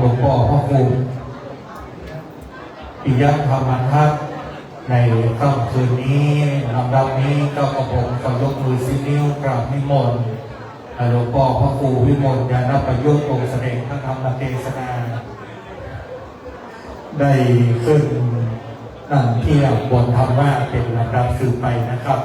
หลวงพ่อพระครูปิยธรรมทัศน์ในค่ำคืนนี้ลำดับนี้ก็กระผมขอยกมือสินิ้วกราบนิมนต์หลวงพ่อพระครูวิมลญาณประยุกต์องค์แสดงพระธรรมเทศนาได้ขึ้นนั่งเที่ยวบนธรรมะเป็นลำดับสืบไปนะครับ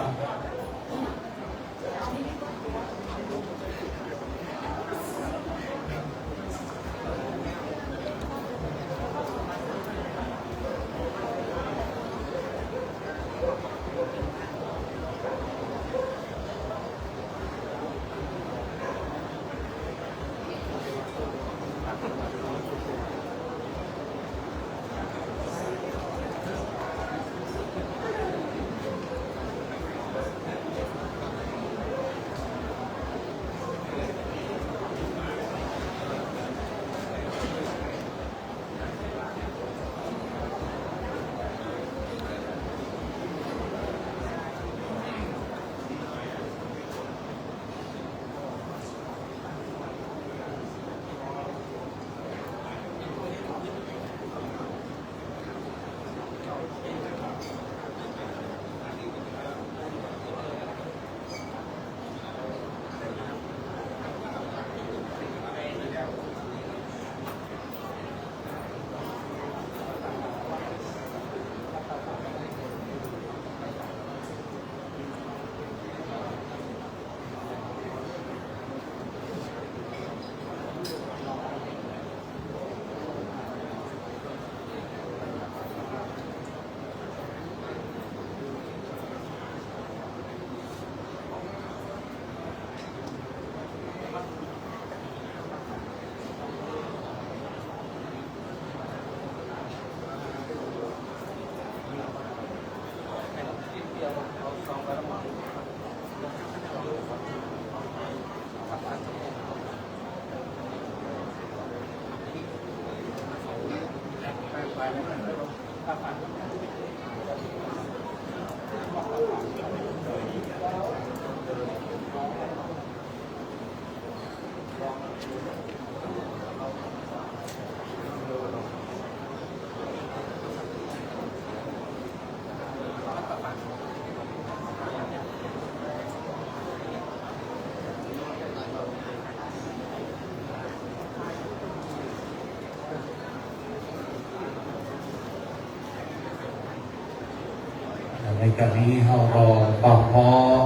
ในการนี้เรารอความพร้อม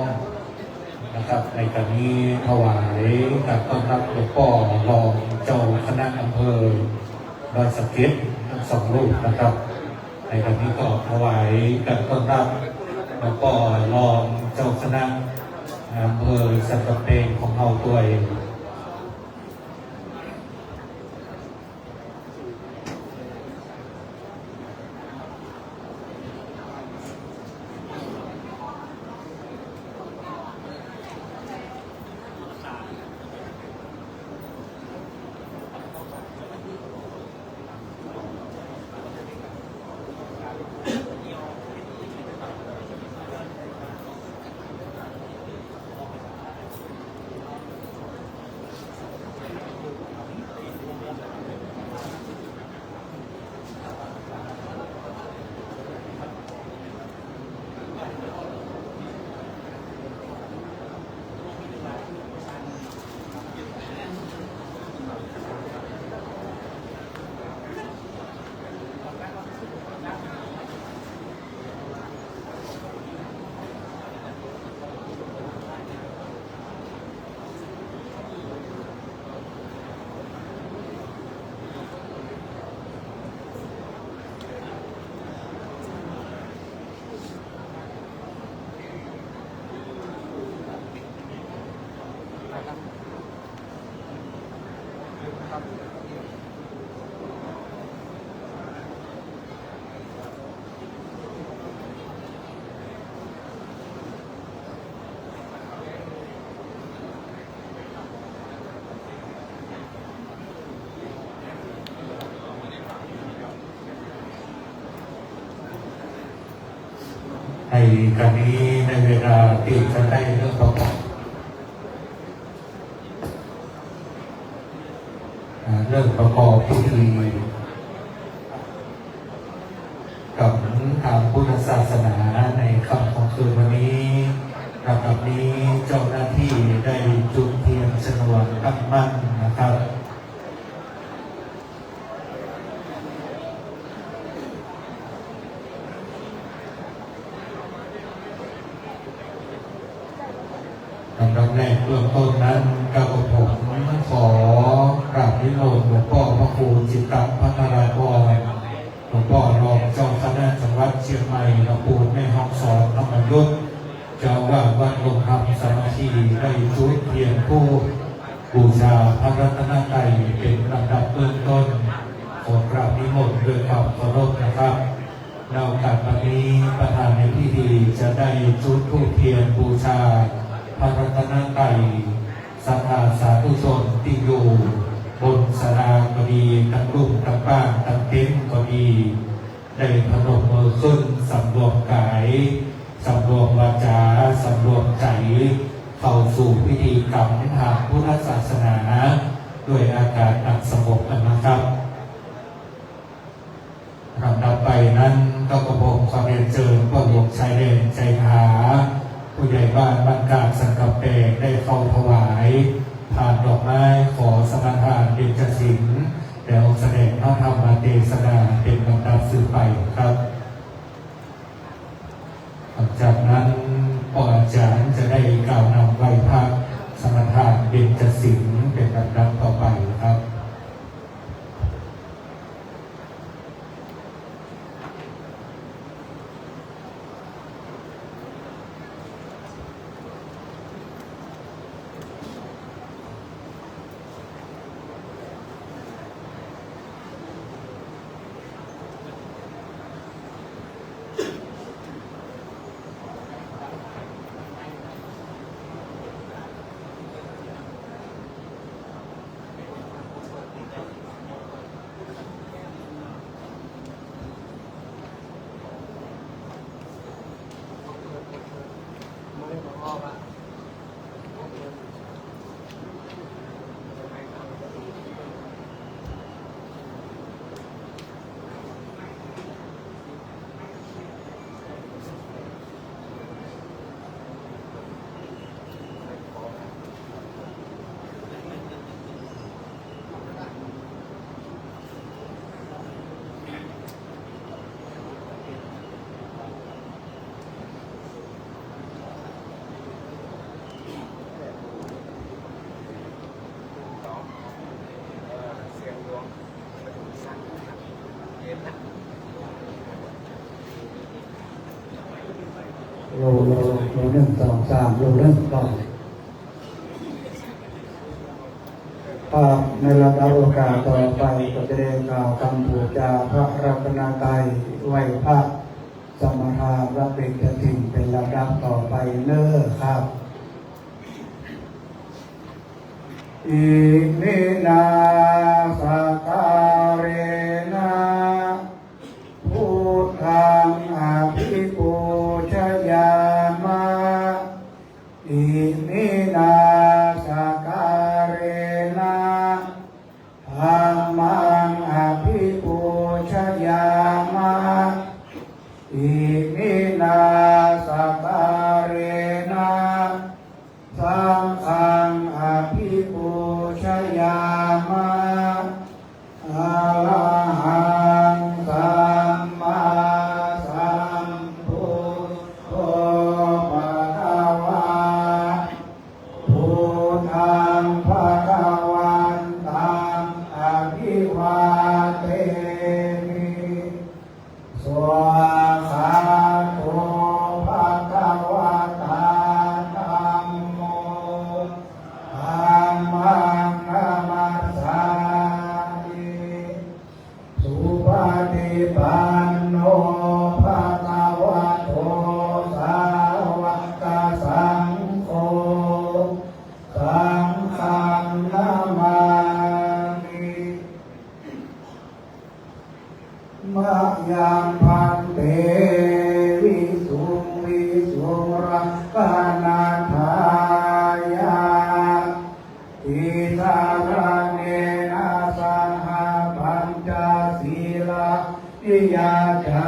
นะครับในการนี้ถวายกับต้อนรับหลวงพ่อรองเจ้าคณะอำเภอดอยสะเก็ดทั้งสองรูปนะครับในการนี้ก็ถวายกับต้อนรับหลวงพ่อรองเจ้าคณะอำเภอสันกำแพงของเราด้วยในการนี้ในเวลาที่จะได้เรื่องประกอบ เริ่มประกอบพิธีกับทางพุทธศาสนาในค่ำของคืนวันนี้ลำดับนี้เจ้าหน้าที่ได้จุดเทียนชนวนตั้งมั่นนะครับลำดับแรกเบื้องต้นนั้นกระผมขอกราบนิมนต์หลวงพ่อพระครูจิตตพัฒนากรหลวงพ่อรองเจ้าคณะจังหวัดเชียงใหม่หลวงปู่แม่ฮักสอนธรรมยุทธเจ้าว่าวัดลงธรรมสมาธิได้จุดเทียนผู้บูชาพระรัตนตรัยเป็นลำดับเบื้องต้นขอกราบนิมนต์ด้วยความเคารพนะครับในโอกาสวันนี้ประธานในพิธีจะได้จุดธูปเทียนบูชาพระรัตนตรัยศรัทธาสาธุชนที่อยู่บนศาลาก็ดีตั้งรุ่มตั้งบ้านตั้งเต็นท์ก็ดีได้พนมมือขึ้นสำรวมกายสำรวมวาจาสำรวมใจเข้าสู่พิธีกรรมทางพุทธศาสนาด้วยอาการอันสงบนะครับลำดับไปนั้นก็กระผมขอเรียนเชิญพ่อหลวงชายเด่นใจหาผู้ใหญ่บ้านบ้านกาดสังกะเปกได้เข้าถวายผ่านดอกไม้ขอสมาทานเบญจศีลแล้วแสดงพระธรรมเทศนาเป็นลำดับสืบไปครับหลังจากนั้นพ่ออาจารย์จะได้กล่าวนำไหว้พระสมาทานเบญจศีลเป็นลำดับต่อไปครับโลหนึ่งสองสามโลเริ่มก่อนภาพในระดับโอกาสต่อไปก็จะได้กล่าวคำบูชาพระรัตนตรัยไหว้พระสมทานรับเป็นกฐินเป็นระดับต่อไปเน้อครับอิมินาสการเรนะพุทธังอภิปูชยามะอิมินาสการเรนะธัมมังอภิปูชยามะอิมินาสการเรนะสังฆังอภิปูชยามะอะระหังสัมมาสัมพุทโธภะคะวะพุทธังภะคะวันตังอภิวาเทมิสวากขาโตภะคะวะตาธัมโมธัมมังนามัสสามิสุปฏิปันโนภะคะวะโตสาวกสังโฆสังฆังนามามิ มะยังพันเตวิสุงวิสุรังกานาทายาอิสาระเนนะสัง อิยาจา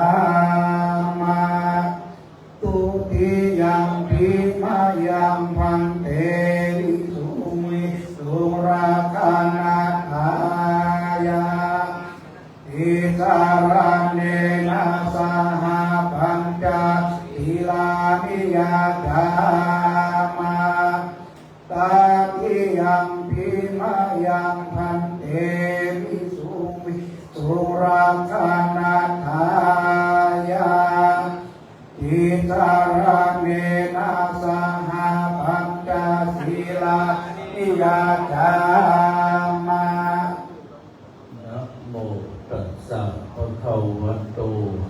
มาตุติยังพิมายังพันเตวิสุมิสุราคานาทายาอิสารเนนะสหปัญจศีลานิยาจามาตาทิยังพิมายังพันเตวิสุมิสุราคานาทายาอิสารเนนะสหปัญจศีลานิยาจามา นะโมตัสสะภะคะวะโต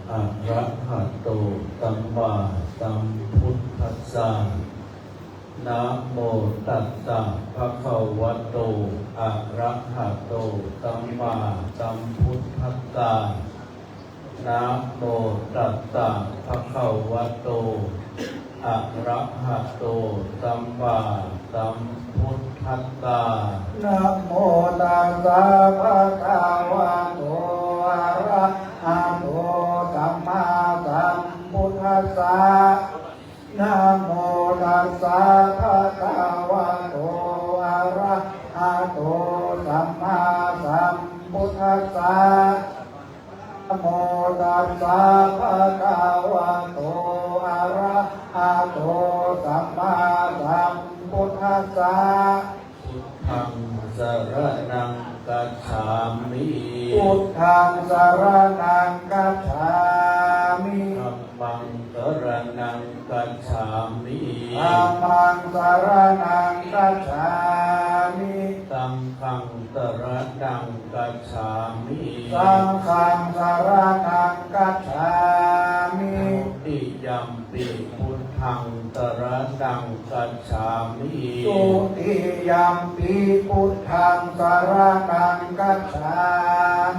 อะระหะโตสัมมาสัมพุทธัสสะนะโมตัสสะภะคะวะโตอะระหะโตสัมมาสัมพุทธัสสะนะโมตัสสะภะคะวะโตอะระหะโตสัมมาสัมพุทธัสสะ นะโมตัสสะภะคะวะโตอะระหะโตสัมมาสัมพุทธัสสะนะโมตัสสะภะคะวะโตอะระหะโตสัมมาสัมพุทธัสสะนะโมตัสสะภะคะวะโตอะระหะโตสัมมาสัมพุทธัสสะ พุทธังสรณังกัจฉามิ พุทธังสรณังกัจฉามิ ธัมมังสรณังกัจฉามิ ธัมมังสรณังกัจฉามิ สังฆังสรณังกัจฉามิ สังฆังสรณังกัจฉามิ ทุติยัมปิพุทธังสรณังกัจฉามิ ตุติยัมปิพุทธังสรณังกัจฉา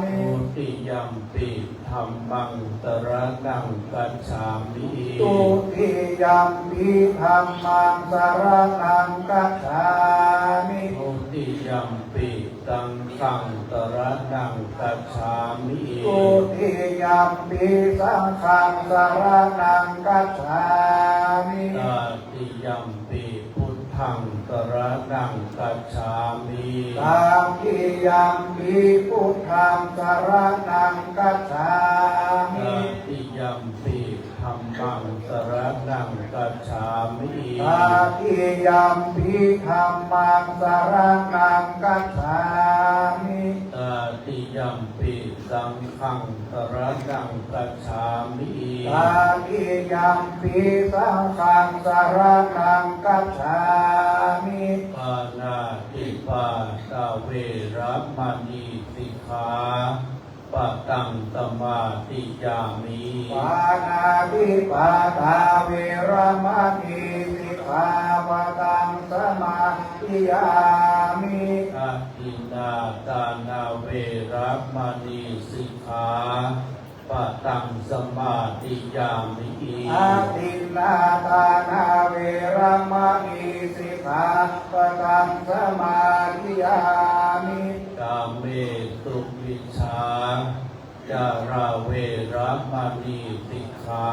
มิ ทุติยัมปิธัมมังสรณังกัจฉามิ ตุติยัมปิธัมมังสรณังกัจฉามิ ทุติยัมปิสังฆังสรณังกัจฉามิ ตุติยัมปิสังฆังสรณังกัจฉามิ ตาติยัมปิพุทธังสรณังกัจฉามิ ตามติยัมปิพุทธังสรณังกัจฉามิ ตาติยัมปิธัมมังสรณังกัจฉามิ ตาติยัมปิธัมมังสรณังกัจฉามิ ตาติยัมปิสังฆังสรณังกัจฉามิ ตาติยัมปิสังฆังสรณังกัจฉามิ ปานาติปาตาเวระมณีสิกขาปะตังสมาธิยามิ ปานาติปาตาเวรมณีสิกขาปะทังสมาธิยามิ อาทินนาตานาเวระมณีสิกขาปะตังสมาธิยามิ อาทินนาทานาเวรมณีสิกขาปะทังสมาธิยามิ กาเมสุวิชาจาราเวระมณีสิกขา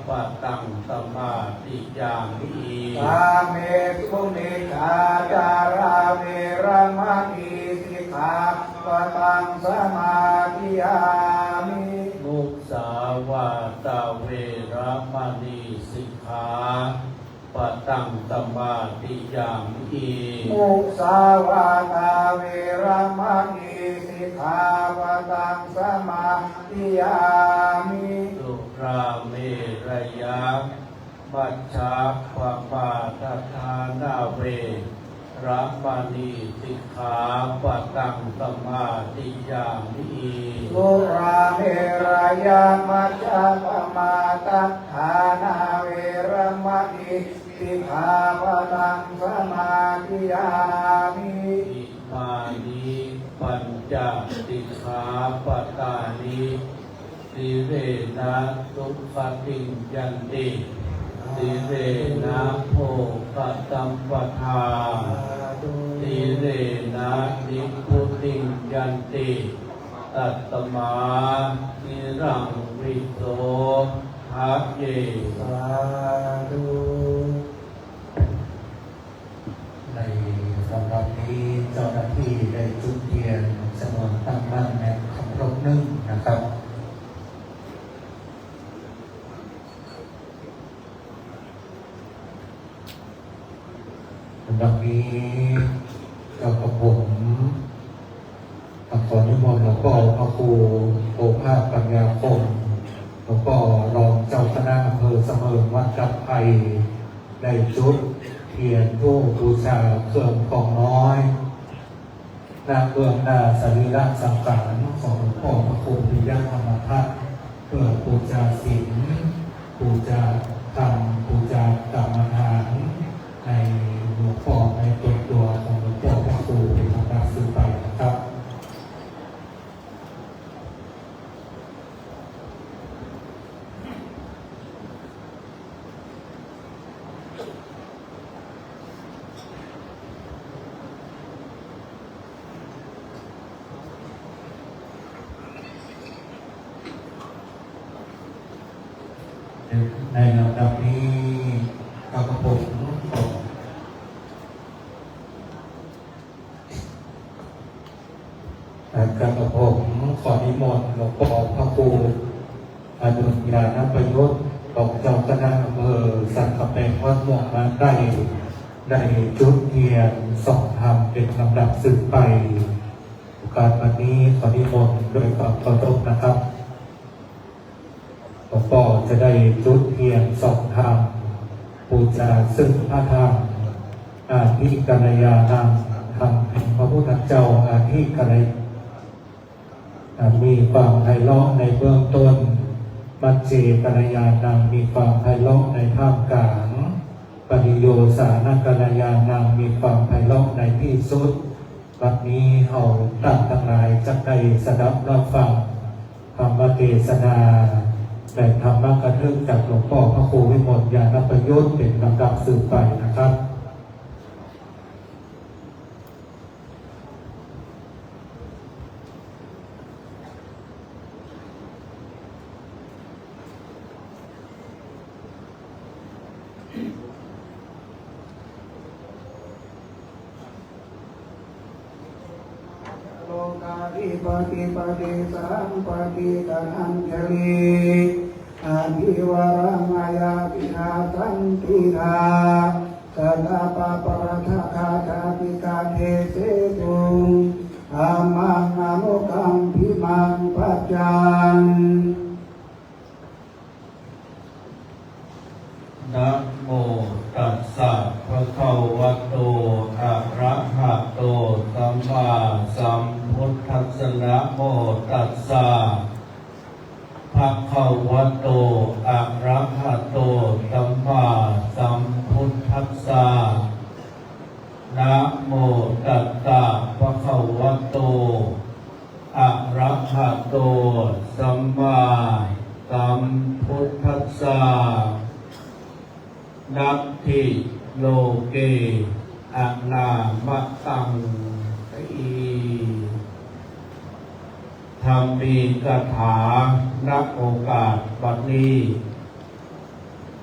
ปะตังสมาธิยามิ กาเมสุนิชาจาราเวรมณีสิกขาปะทังสมาธิยามิ มุสาวาตาเวระมณีสิกขาปะตังสมาธิยามิ มุสาวาตาเวรมณีสิกขาปะทังสมาธิยามิ สุราเมรยะมัชฌะปมาทฐานาเวระมณีสิกขาปะตังสมาธิยามิ สุราเมรยามัจจปมาตัฏฐานาเวรมณีสิกขาปะทังสมาธิยามิ อิมานิปัญจสิกขาปตานิสิเรนะสุขติงยันติสิเรนะโภคตัมปทาสิเรนะนิพพุติงยันติ ตัตตมาทิรังวิโสภะเย สาธุ ในสำหรับนี้เจ้าหน้าที่ได้จุดเทียนจำนวนตั้งมั่นในคำรบหนึ่งนะครับสำหรับนี้เจ้ากับผมขอนิมนต์หลวงพ่อพระครูโอภาสปัญญาคมหลวงพ่อรองเจ้าคณะอำเภอเสมิงวัดกับไผ่ได้จุดเทียนธูปบูชาเครื่องของน้อยหน้าเบื้องหน้าสรีระสังขารของหลวงพ่อพระครูปิยธรรมทัตเพื่อบูชาศีลบูชาธรรมบูชากรรมฐานในหลวงพ่อในตัวของหลวงพ่อพระครูเป็นลำดับสืบไปนะครับในลำดับนี้ข้าพเจ้าขอนิมนต์หลวงพ่อพระครูอนุญาณประยุทธ์ของเจ้าคณะอำเภอสันกำแพงวัดม่วงมาได้จุดเทียนส่องธรรมเป็นลำดับสืบไปการวันนี้ขอนิมนต์ด้วยความเคารพนะครับหลวงพ่อจะได้จุดเทียนส่องธรรมบูชาซึ่งพระธรรมอาทิกัลยาณังธรรมเป็นพระพุทธเจ้าอาทิกัลยามีความไพเราะในเบื้องต้นมัจเจกัลยาณังมีความไพเราะในท่ามกลางปริโยสานกัลยาณังมีความไพเราะในที่สุดวันนี้เราตั้งทั้งหลายจะได้สดับรับฟังธรรมเทศนาและธรรมกถึกจากหลวงพ่อพระครูวิมลญาณประยุทธ์เป็นลำดับสืบไปนะครับโลกาภิปฏิปฏิสัมปติตันอัญชลีอาภิวรังมายาปินาสันติราสัตตปะปะระทะคาชาติกาเทเสตุงอามังอนุกัมพิมังปัจจัง นะโมตัสสะภะคะวะโตอะระหะโตสัมมาสัมพุทธัสสะนะโมตัสสะภะคะวะโตอะระหะโตสัมมาสัมพุทธัสสะนะโมตัสสะภะคะวะโตอะระหะโตสัมมาสัมพุทธัสสะนัตถิโลเกอนามตังอีธรรมีกถานักโอกาสบัดนี้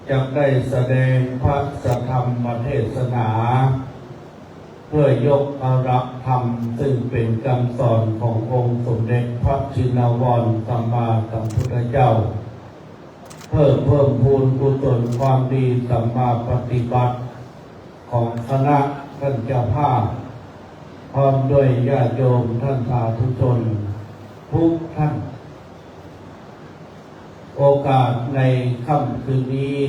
จะได้แสดงพระสัทธรรมเทศนา เพื่อยกอารักธรรมซึ่งเป็นคำสอนขององค์สมเด็จพระชินวรสัมมาสัมพุทธเจ้าเพิ่มพูนกุศลความดีสัมมาปฏิบัติของคณะท่านเจ้าภาพพร้อมด้วยญาติโยมท่านสาธุชนทุกท่านโอกาสในค่ำคืนนี้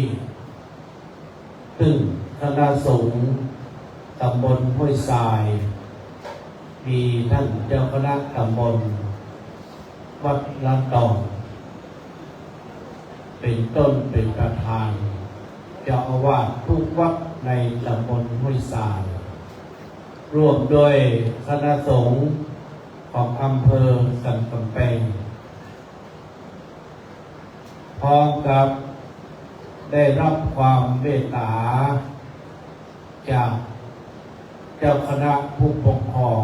ซึ่งคณะสงฆ์ตำบลห้วยทรายมีท่านเจ้าคณะตำบลวัดลาดตองเป็นต้นเป็นประธานเจ้าอาวาสทุกวัดในตำบลห้วยทรายร่วมด้วยคณะสงฆ์ของอำเภอสันกำแพงพร้อมกับได้รับความเมตตาจากเจ้าคณะผู้ปกครอง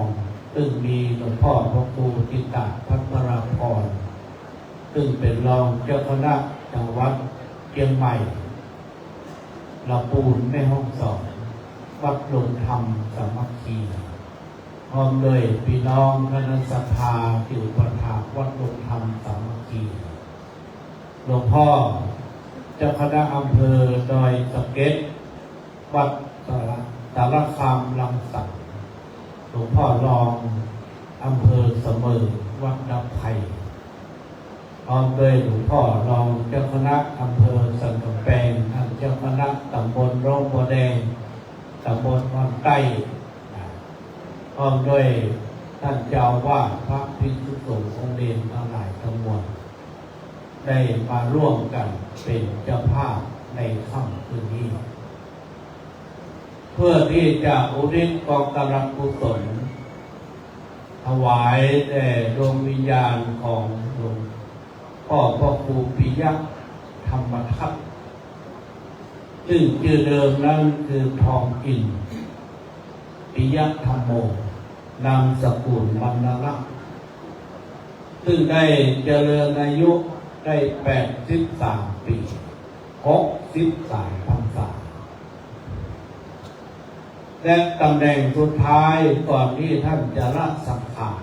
ซ ซึ่งมีหลวงพ่อพระครูจิตตพัทราพรซึ่งเป็นรองเจ้าคณะจังหวัดเชียงใหม่ลำพูนแม่ฮ่องสอนวัดหลวงธรรมสามัคคีพร้อมด้วยพี่น้องคณะศรัทธาที่อุปถัมภ์วัดหลวงธรรมสามัคคีหลวงพ่อเจ้าคณะอำเภอดอยสะเก็ดวัดสารคามลำสักหลวงพ่อรองอำเภอเสมิงวัดดับไผ่พร้อมด้วยหลวงพ่อรองเจ้าคณะอำเภอสันกำแพงท่านเจ้าคณะตำบลร่องบัวแดงตำบลวังใต้พร้อมด้วยท่านเจ้าวาดพระภิกษุสงฆ์องค์เด่นทั้งหลายทั้งมวลได้มาร่วมกันเป็นเจ้าภาพในค่ำคืนนี้เพื่อที่จะอุทิศกองกำลังกุศลถวายแด่ดวงวิญญาณของหลวงพ่อพระครูปิยะธรรมทัตซึ่งชื่อเดิมนั้นคือทองอินปิยะธรรมโมนามสกุลวรรณรักษ์ซึ่งได้เจริญอายุได้83 ปี63 พรรษาและตำแหน่งสุดท้ายก่อนที่ท่านจะละสังขาร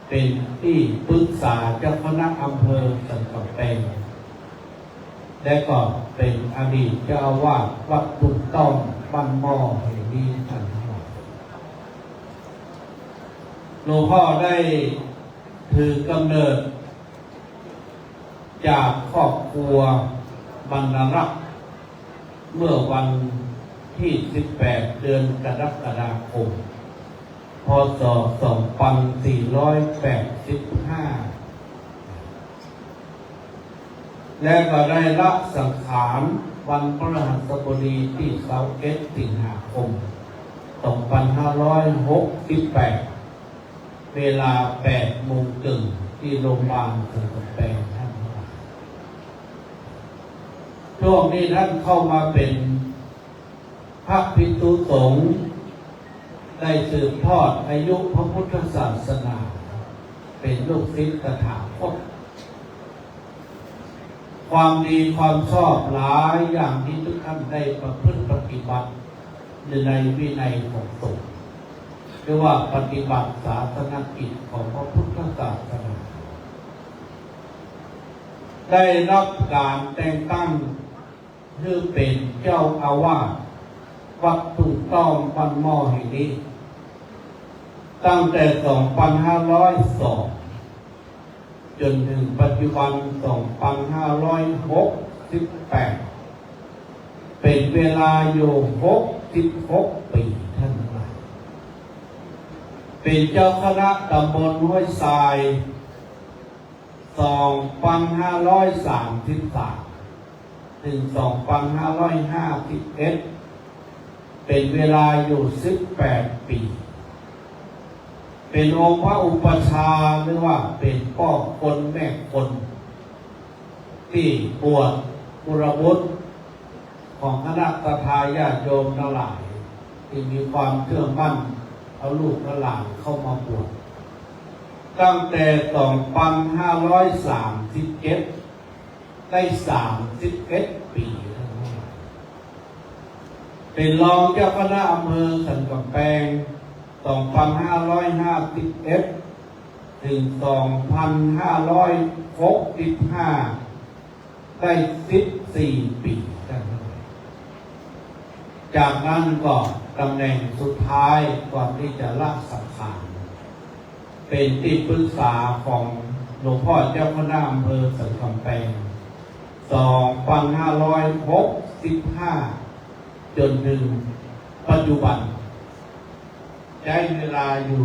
เป็นที่ปรึกษาเจ้าคณะอำเภอสันกำแพงและก็เป็นอดีตเจ้าอาวาสวัดตุ่นต้อมบ้านหม้อแห่งนี้ท่านทั้งหลายหลวงพ่อได้ถือกำเนิดจากครอบครัวบรรณรักษ์เมื่อวันที่18 เดือนกรกฎาคมพ.ศ. 2485และก็ได้ละสังขารวันพฤหัสบดีที่21 สิงหาคม 2568 เวลา 8 โมงครึ่งที่โรงพยาบาลสันกำแพงท่านช่วงนี้ท่านเข้ามาเป็นพระภิกษุสงฆ์ได้สืบทอดอายุพระพุทธศาสนาเป็นลูกศิษย์ตถาคตความดีความชอบหลายอย่างที่ทุกท่านได้ประพฤติปฏิบัติในวินัยของสงฆ์เรียกว่าปฏิบัติศาสนกิจของพระพุทธศาสนาได้รับการแต่งตั้งคือเป็นเจ้าอาวาสวัดตุ่นต้อมบ้านหม้อแห่งนี้ตั้งแต่ 2502 จนถึงปัจจุบัน 2568 เป็นเวลาอยู่66 ปีท่านทั้งหลายเป็นเจ้าคณะตำบลห้วยทราย 2533 ถึง 2551 เป็นเวลาอยู่18 ปี เป็นองค์พระอุปชาหรือว่าเป็นพ่อคนแม่คนที่บวชบุรบุตรของคณะทาญาติโยมทั้งหลายที่มีความเชื่อมั่นเอาลูกหลานเข้ามาบวชตั้งแต่ 2537 ได้ 31 ปีเป็นรองเจ้าคณะอำเภอสันกำแพง 2551 ถึง 2565 ได้ 14 ปีจากนั้นก็ตำแหน่งสุดท้ายก่อนที่จะละสังขารเป็นที่ปรึกษาของหลวงพ่อเจ้าคณะอำเภอสันกำแพง 2565 จนถึงปัจจุบันใช้เวลาอยู่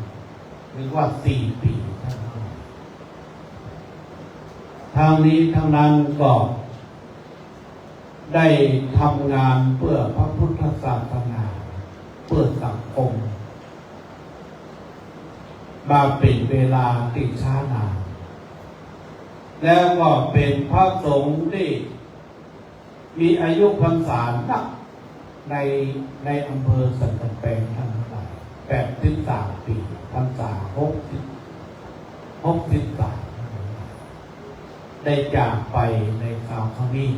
3 หรือว่า 4 ปีทางนี้ทางนั้นก็ได้ทำงานเพื่อพระพุทธศาสนาเพื่อสังคมมาเป็นเวลาติดช้านานแล้วก็เป็นพระสงฆ์ที่มีอายุพรรษานักในอำเภอสันกำแพงทั้งหลาย 83 ปีพรรษา63ได้จากไปในคราวครั้งนี้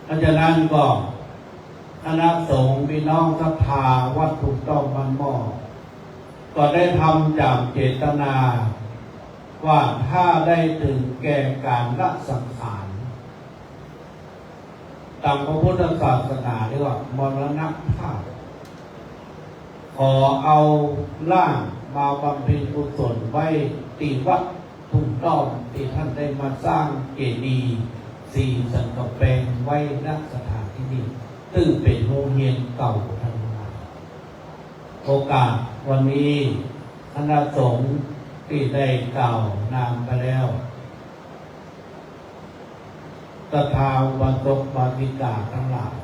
เพราะฉะนั้นก็คณะสงฆ์พี่น้องศรัทธาวัดถูกต้องมันหม้อก็ได้ทำจากเจตนาว่าถ้าได้ถึงแก่การละสังขารตามพระพุทธศาสนาเรียกว่ามรณภาพขอเอาร่างมาบำเพ็ญกุศลไว้ที่วัดถูกต้องที่ท่านได้มาสร้างเจดีย์สี่สันกำแพงไว้ณสถานที่นี้ซึ่งเป็นโรงเรียนเก่าทั้งหลายโอกาสวันนี้คณะสงฆ์ที่ได้กล่าวนามไปแล้วศรัทธาบาตกบาติกาทั้งหลาย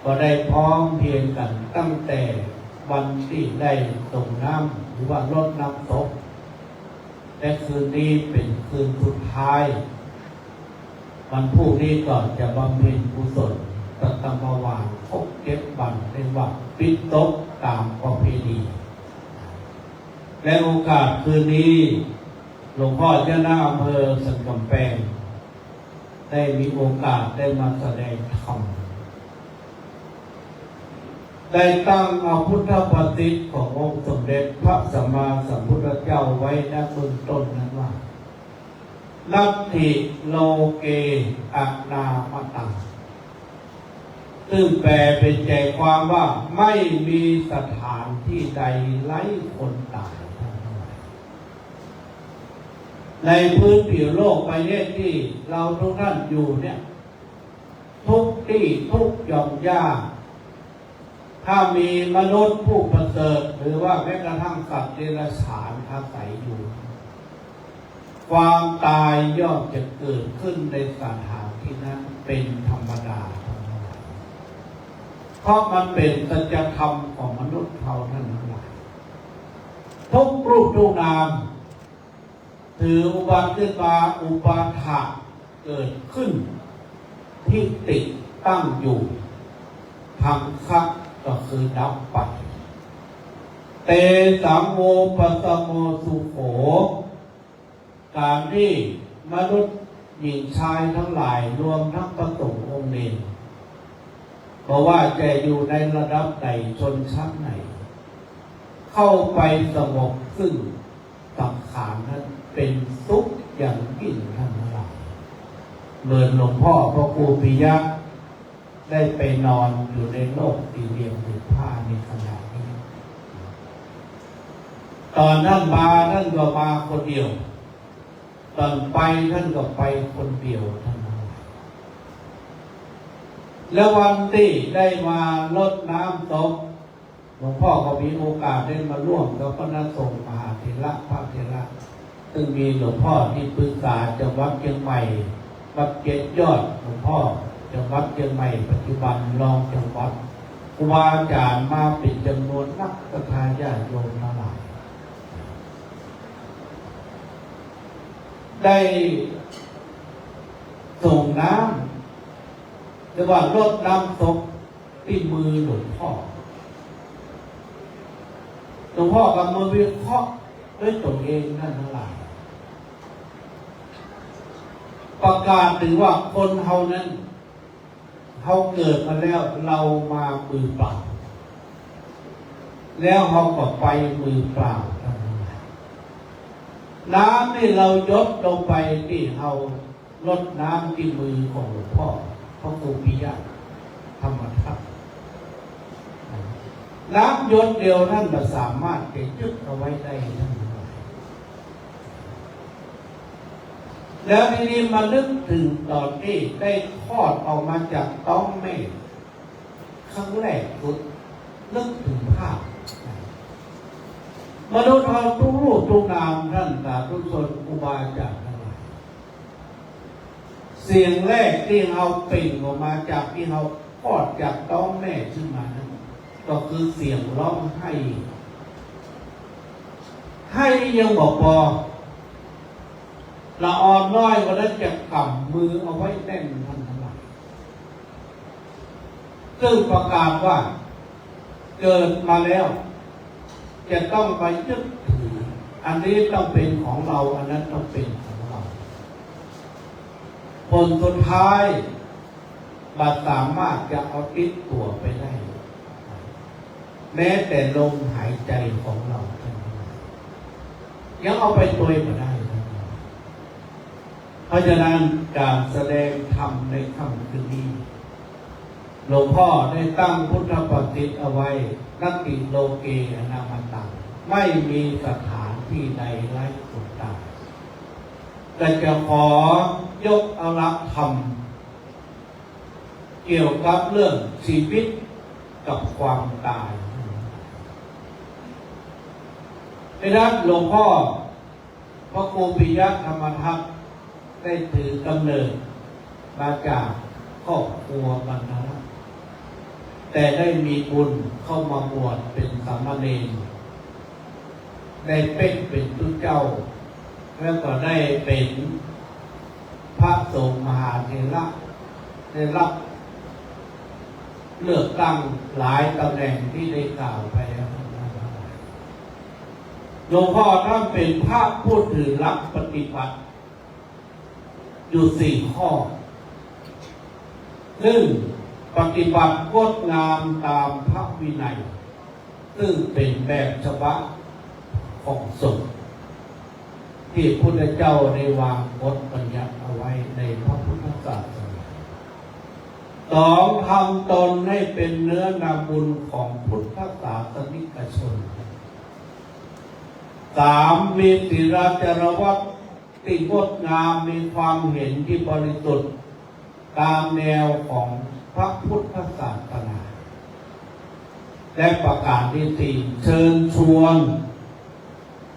ก็ได้พร้อมเพรียงกันตั้งแต่วันที่ได้ส่งน้ำหรือว่ารดน้ำศพแต่คืนนี้เป็นคืนสุดท้ายวันพรุ่งนี้ก่อนจะบำเพ็ญกุศลตัตมวานครบ7 วันในวัดปิดโต๊ะตามประเพณีและโอกาสคืนนี้หลวงพ่อเจ้าหน้าอำเภอสันกำแพงได้มีโอกาสได้มาแสดงธรรมได้ตั้งเอาพุทธปฏิทินขององค์สมเด็จพระสัมมาสัมพุทธเจ้าไว้ณเบื้องต้นนั้นว่านัตถิโลเกอนามตังซึ่งแปลเป็นใจความว่าไม่มีสถานที่ใดไร้คนตายในพื้นผิวโลกใบนี้ที่เราทุกท่านอยู่เนี่ยทุกที่ทุกหย่อมหญ้าถ้ามีมนุษย์ผู้ประเสริฐหรือว่าแม้กระทั่งสัตว์เดรัจฉานอาศัยอยู่ความตายย่อมจะเกิดขึ้นในสถานที่นั้นเป็นธรรมดาเพราะมันเป็นสัจธรรมของมนุษย์เราทั้งหลายทุกรูปทุกนามถืออุบัติขึ้นมาอุปาทะเกิดขึ้นที่ติดตั้งอยู่พังคักก็คือดับไปเตสังโมปัสสโมสุโขการที่มนุษย์หญิงชายทั้งหลายรวมทั้งพระสงฆ์องค์เนรเพราะว่าจะอยู่ในระดับไหนชนชั้นไหนเข้าไปสงบซึ่งสังขารนั้นเป็นสุขอย่างยิ่งทั้งหลายเหมือนหลวงพ่อพระครูปิยะได้ไปนอนอยู่ในโลกสี่เหลี่ยมผืนผ้าในขณะนี้ตอนท่านมาท่านก็มาคนเดียวตอนไปท่านก็ไปคนเดียวท่านแล้ววันที่ได้มารดน้ำศพหลวงพ่อก็มีโอกาสได้มาร่วมกับคณะสงฆ์มหาเถระพระเถระซึ่งมีหลวงพ่อที่ปรึกษาจังหวัดเชียงใหม่วัดเกศยอดหลวงพ่อจังหวัดเชียงใหม่ปัจจุบันรองจังหวัดครูบาอาจารย์มาเป็นจำนวนนักศรัทธาญาติโยมทั้งหลายได้ส่งน้ำหรือว่ารดน้ำศพที่มือหลวงพ่อกับมือวิเคราะห์ด้วยตัวเองนั่นทั้งหลายประกาศถึงว่าคนเฮานั้นเฮาเกิดมาแล้วเรามามือเปล่าแล้วเฮาก็ไปมือเปล่าน้ำนี่เรายดลงไปที่เฮารดน้ำที่มือของหลวงพ่อพระครูปิยะธรรมทัศน์น้ำหยดเดียวท่านก็สามารถจะยึดเอาไว้ได้ทั้งหมดแล้วทีนี้มานึกถึงตอนที่ได้คลอดออกมาจากท้องแม่ครั้งแรกสุดนึกถึงภาพมนุษย์เราทุกรูปทุกนามท่านสาธุชนครูบาอาจารย์ทั้งหลายเสียงแรกที่เราเปล่งออกมาจากที่เราคลอดจากท้องแม่ขึ้นมานั้นก็คือเสียงร้องไห้ยังบอกพอละอ่อนน้อยกว่านั้นจะกำมือเอาไว้แน่นท่านทั้งหลายซึ่งประกาศว่าเกิดมาแล้ว จะต้องไปยึดถืออันนี้ต้องเป็นของเราอันนั้นต้องเป็นของเราผลสุดท้ายบัดสามารถจะเอาติดตัวไปได้แม้แต่ลมหายใจของเรายังเอาไปตัวมาได้เพราะฉะนั้นการแสดงธรรมในค่ำคืนนี้หลวงพ่อได้ตั้งพุทธปฏิเอาไว้นัตติโลเกอนามันตังไม่มีสถานที่ใดไร้สุดตาแต่จะขอยกเอาหลักธรรมเกี่ยวกับเรื่องชีวิตกับความตายในด้านหลวงพ่อพระครูปิยะธรรมทัศน์ได้ถือกำเนิดมาจากครอบครัวบรรพบุรุษแต่ได้มีบุญเข้ามาบวชเป็นสามเณรได้เป็นพระเจ้าแล้วก็ได้เป็นพระสงฆ์มหาเถระได้รับเลือกตั้งหลายตำแหน่งที่ได้กล่าวไปแล้วหลวงพ่อท่านเป็นพระผู้ถือหลักปฏิบัติอยู่4 ข้อซึ่งปฏิบัติงดงามตามพระวินัยซึ่งเป็นแบบฉบับของสงฆ์ที่พระพุทธเจ้าได้วางกฎบัญญัติเอาไว้ในพระพุทธศาสนา2ทำตนให้เป็นเนื้อนาบุญของพุทธศาสนิกชน3มีศีลจารวัตที่งดงามมีความเห็นที่บริสุทธิ์ตามแนวของพระพุทธศาสนาและประกาศที่4เชิญชวน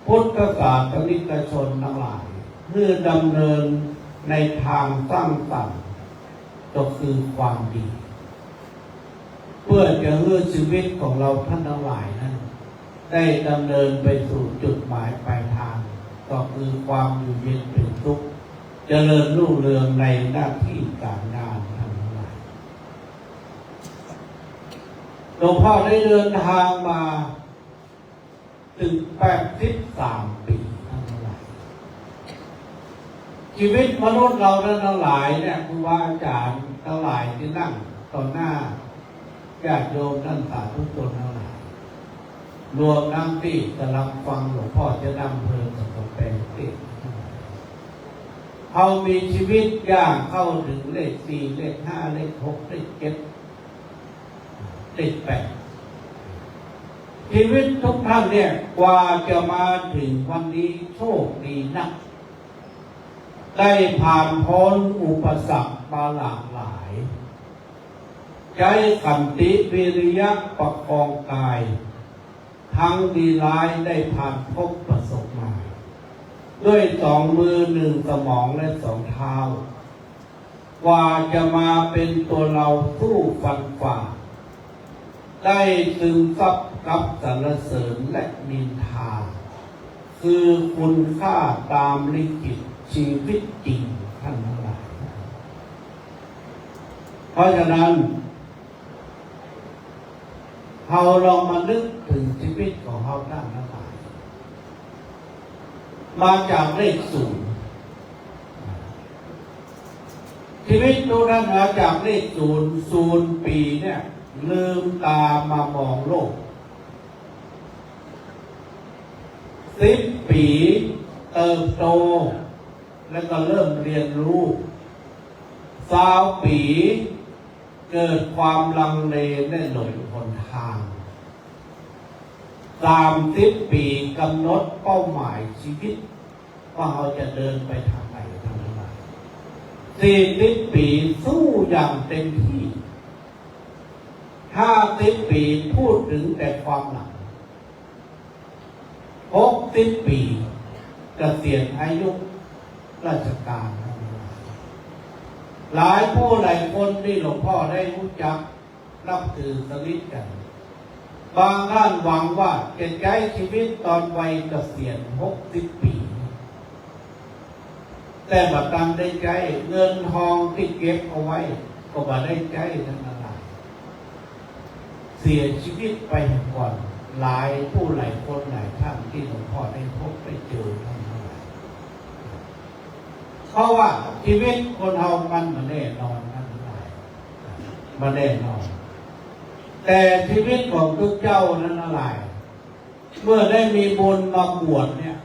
พุทธศาสนิกชนทั้งหลายเพื่อดำเนินในทางสร้างสรรค์ก็คือความดีเพื่อจะเพื่อชีวิตของเราท่านทั้งหลายนั้นได้ดำเนินไปสู่จุดหมายปลายทางก็คือความอยู่เย็นเป็นสุขเจริญรุ่งเรืองในหน้าที่การงานทั้งหลายหลวงพ่อได้เดินทางมาถึง83 ปีทั้งหลายชีวิตมนุษย์เราทั้งหลายเนี่ยครูบาอาจารย์ทั้งหลายที่นั่งต่อหน้าญาติโยมท่านสาธุชนทั้งหลายรวมทั้งที่กำลังฟังหลวงพ่อจะนำเพลิงสังฆแปลงติดเขามีชีวิตย่างเข้าถึงเลข4เลข5เลข6เลข7เลข8ชีวิตทุกท่านเนี่ยกว่าจะมาถึงวันนี้โชคดีนักได้ผ่านพ้นอุปสรรคมาหลากหลายใช้ขันติวิริยะประคองกายทั้งดีร้ายได้ผ่านพบประสบมาด้วย2 มือ1 สมองและ2 เท้ากว่าจะมาเป็นตัวเราสู้ฟันฝ่าได้ซึมซับกับสรรเสริญและนินทาคือคุณค่าตามลิขิตชีวิตจริงท่านทั้งหลายเพราะฉะนั้นเราลองมานึกถึงชีวิตของเราท่านทั้งหลายมาจากเลข0ชีวิตตัวนั้นมาจากเลข0 ปีเนี่ยลืมตามามองโลก10 ปีเติบโตแล้วก็เริ่มเรียนรู้20 ปีเกิดความลังเลและหลงหนทาง30 ปีกำหนดเป้าหมายชีวิตว่าเราจะเดินไปทางไหนทางไหน40 ปีสู้อย่างเต็มที่50 ปีพูดถึงแต่ความหลัง60 ปีเกษียณอายุราชการหลายผู้หลายคนที่หลวงพ่อได้รู้จักนับถือสนิทกันบางท่านหวังว่าจะใช้ชีวิตตอนวัยเกษียณ60 ปีแต่บัดนั้นได้ใช้เงินทองที่เก็บเอาไว้ก็บ่ได้ใช้ทั้งนั้นเสียชีวิตไปก่อน หลายผู้หลายคนหลายท่านที่หลวงพ่อได้พบได้เจอทั้งหลายเพราะว่าชีวิตคนเรามันมาแน่นอนทั้งหลายมาแน่นอนแต่ชีวิตของทุกเจ้านั้นอะไรเมื่อได้มีบุญมาบวชเนี่ย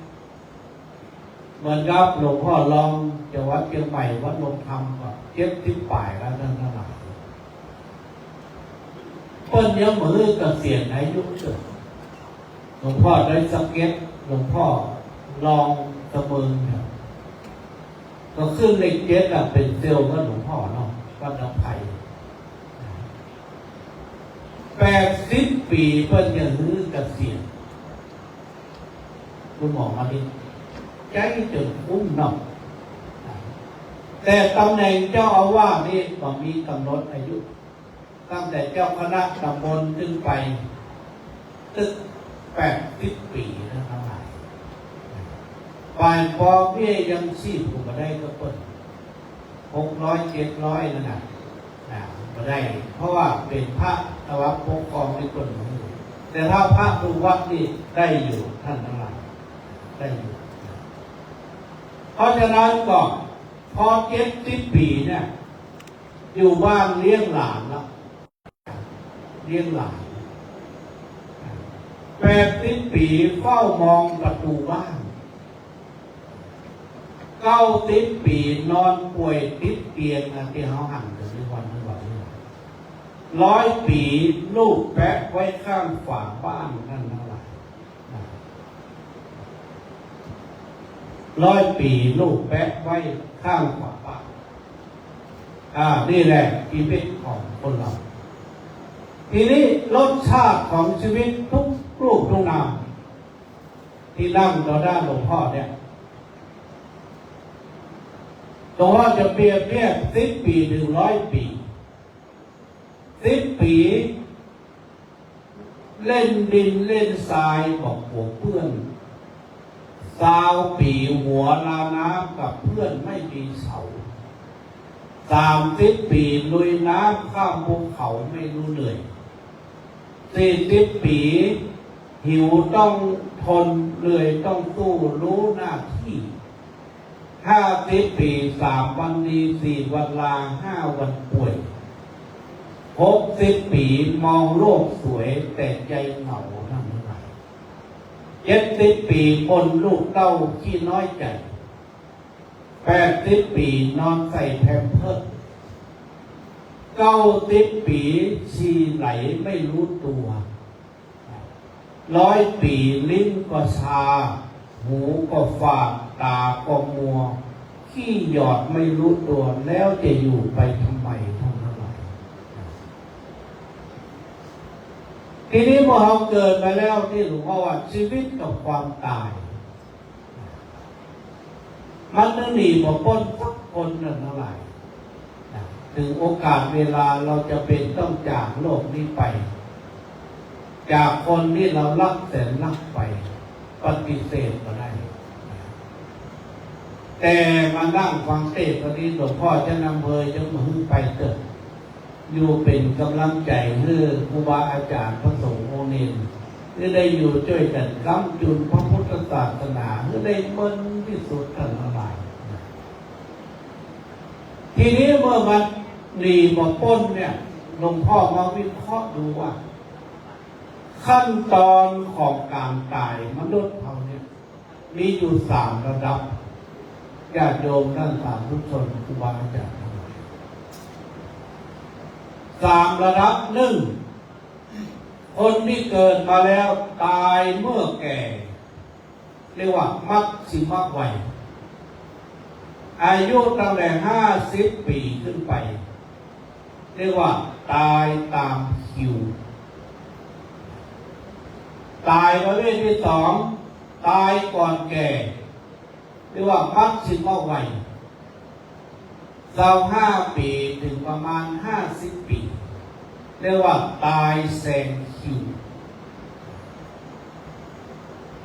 เหมือนกับหลวงพ่อลองจะวัดเชียงใหม่วัดลงธรรมก็70 ป่ายแล้วนั่นหลายเปิ้นเนี้ยมือเกษียณอายุเกิดหลวงพ่อได้สังเกตหลวงพ่อลองสมึงเนี่ยก็ขึ้นเลข7เป็นเซลล์ก็หลวงพ่อเนาะวัดน้ำไผ่80 ปีเปิ้นยังมือเกษียณคุณหมอมาดิใจจนอุ้มเนาะแต่ตำแหน่งเจ้าอาวาสนี่ก็มีกำหนดอายุตั้งแต่เจ้าคณะตำบลขึ้นไปตึก80 ปีนะครับฝ่ายพอเบี้ยยังชีพกูมาได้ก็เปิด600 700นั่นน่ะมาได้เพราะว่าเป็นพระตวัดปกครองในคนหนึ่งแต่ถ้าพระรูวัดนี่ได้อยู่ท่านทั้งหลายได้อยู่เพราะฉะนั้นก็พอ70 ปีเนี่ยอยู่บ้านเลี้ยงหลานแล้วเลี้ยงหลาน80 ปีเฝ้ามองประตูบ้าน90 ปีนอนป่วยติดเตียงที่เขาหั่นกันในวันนี้100 ปีลูกแปะไว้ข้างฝาบ้านนั่นนั่นแหละ100 ปีลูกแปะไว้ข้างฝาบ้านนี่แหละชีวิตของคนเราทีนี้รสชาติของชีวิตทุกรูปทุกนามที่นั่งต่อหน้าหลวงพ่อเนี่ยหลวงพ่อจะเปรียบเทียบ10 ปีถึง100 ปี10 ปีเล่นดินเล่นทรายบอกหัวเพื่อน20 ปีหัวลาน้ำกับเพื่อนไม่มีเสา30 ปีลุยน้ำข้ามภูเขาไม่รู้เหนื่อย40 ปีหิวต้องทนเหนื่อยต้องสู้รู้หน้าที่50 ปี3 วันดี4 วันลา5 วันป่วย60 ปีมองโลกสวยแต่ใจเหงาทั้งหลาย70 ปีคนลูกเต้าขี้น้อยใจ80 ปีนอนใส่แพมเพิร์ส90 ปีชีไหลไม่รู้ตัว100 ปีลิ้นก็ชาหูก็ฝาดตาก็มัวขี้หยอดไม่รู้ตัวแล้วจะอยู่ไปทำไมทั้งหลายทีนี้เมื่อเราเกิดมาแล้วที่หลวงพ่อว่าชีวิตกับความตายมันต้องหนีบ่พ้นสักคนนั่นเท่าไหร่ถึงโอกาสเวลาเราจะเป็นต้องจากโลกนี้ไปจากคนที่เรารักแสนรักไปปฏิเสธก็ได้แต่มานั่งฟังเทศน์ตอนนี้หลวงพ่อจะนำจะมือไปเกิดอยู่เป็นกำลังใจให้ครูบาอาจารย์พระสงฆ์โมนินที่ได้อยู่ช่วยกันค้ำจุนพระพุทธศาสนาที่ได้เมินที่สุดทั้งหลายทีนี้เมื่อมันหนีมาพ้นเนี่ยหลวงพ่อมาวิเคราะห์ดูว่าขั้นตอนของการตายมนุษย์เราเนี่ยมีอยู่3 ระดับญาติโยมท่านสาธุชนครูบาอาจารย์3 ระดับ 1คนที่เกิดมาแล้วตายเมื่อแก่เรียกว่ามัชฌิมวัยอายุตั้งแต่50 ปีขึ้นไปเรียกว่าตายตามคิวตายประเภทที่2ตายก่อนแก่เรียกว่ามัชฌิมวัย25 ปีถึงประมาณ50 ปีเรียกว่าตายแซงคิว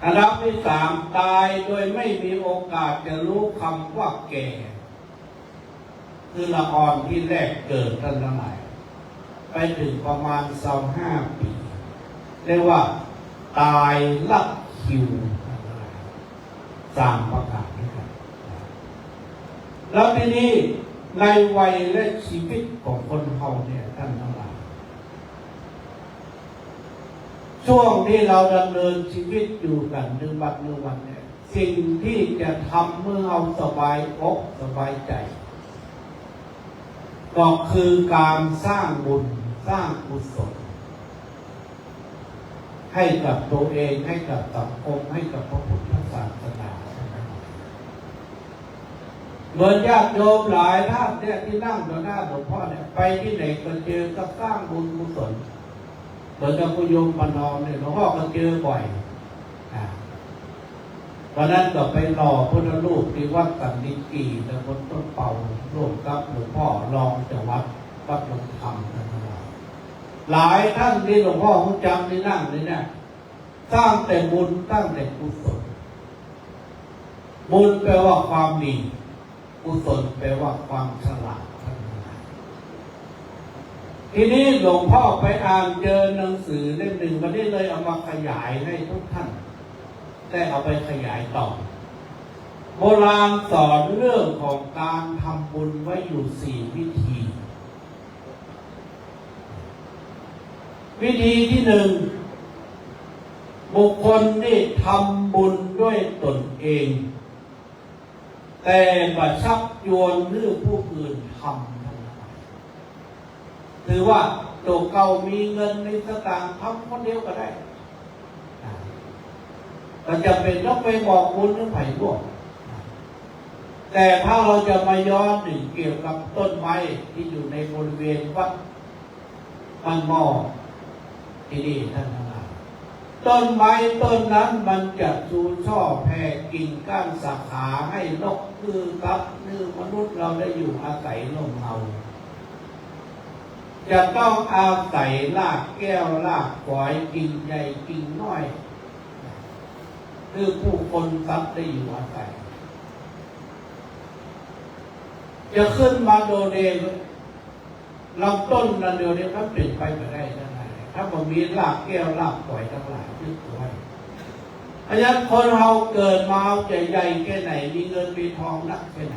อันดับที่3ตายโดยไม่มีโอกาสจะรู้คำว่าแก่คือละอ่อนที่แรกเกิดตั้งแต่ไหนไปถึงประมาณ25 ปีเรียกว่า ตายลักคิวสร้างประกาศนี้ครับแล้วทีนี้ในวัยและชีวิตของคนเฮาเนี่ยท่านทั้งหลายช่วงที่เราดำเนินชีวิตอยู่กันหนึ่งวันเนี่ยสิ่งที่จะทำเมื่อเราสบายอกสบายใจก็คือการสร้างบุญสร้างกุศลให้กับตัวเองให้กับสังคมให้กับพระพุทธศาสนาเหมือนญาติโยมหลายท่านเนี่ยที่นั่งต่อหน้าหลวงพ่อเนี่ยไปที่ไหนก็เจอกับสร้างบุญกุศลเหมือนกับคุณโยมปนอมเนี่ยหลวงพ่อก็เจอบ่อยวันนั้นก็ไปรอพุทธรูปที่วัดสันติกีตำบลต้นเป่าร่วมกับหลวงพ่อรองจังหวัดวัดหลวงธรรมหลายท่านที่หลวงพ่อคงจำที่นั่งเลยเนี่ยสร้างแต่บุญสร้างแต่กุศลบุญแปลว่าความดีกุศลแปลว่าความฉลาดทีนี้หลวงพ่อไปอ่านเจอหนังสือเล่มหนึ่งวันนี้เลยเอามาขยายให้ทุกท่านได้เอาไปขยายต่อโบราณสอนเรื่องของการทำบุญไว้อยู่4 วิธี วิธีที่ 1บุคคลที่ทำบุญด้วยตนเองแต่บัชักชวนหรือผู้อื่นทำถือว่าตัวเก่ามีเงินในสตางค์ทำคนเดียวก็ได้เราจะเป็นต้องไปบอกบุญหรือไผ่ลวกแต่ถ้าเราจะมาย้อนถึงเกี่ยวกับต้นไม้ที่อยู่ในบริเวณวัดบางหม้อที่นี่ท่านทั้งหลายต้นไม้ต้นนั้นมันจะชูช่อแผ่กิ่งก้านสาขาให้นกคือกับคือมนุษย์เราได้อยู่อาศัยร่มเงาจะต้องอาศัยรากแก้วรากฝอยกิ่งใหญ่กิ่งน้อยคือผู้คนทรัพย์ได้อยู่อาศัยจะขึ้นมาโดเดงลำต้นนั้นเดียวนี้มันเป็นไปไม่ได้ทั้งหลายถ้ามันมีรากแก้วรากฝอยทั้งหลายยึดไว้เพราะฉะนั้นคนเราเกิดมาจะใหญ่แค่ไหนมีเงินมีทองนักแค่ไหน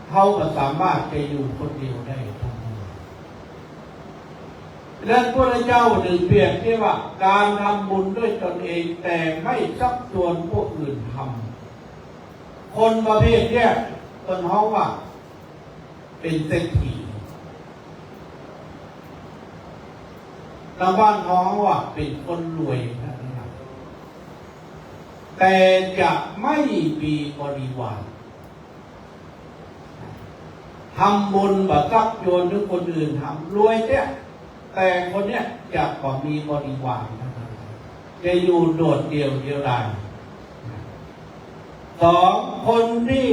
เขาก็สามารถจะอยู่คนเดียวได้ทั้งนั้นและพระเจ้าดึงเปรียบที่ว่าการทำบุญด้วยตนเองแต่ไม่ชักชวนผู้อื่นทำคนประเภทเนี้ยคนเขาว่าเป็นเศรษฐีชาวบ้านเขาว่าเป็นคนรวยนะครับแต่จะไม่มีบริวารทำบุญแบบชักชวนหรือคนอื่นทำรวยเนี่ยแต่คนเนี้ยจะก็มีบริวารจะอยู่โดดเดี่ยวเดียวดาย2คนที่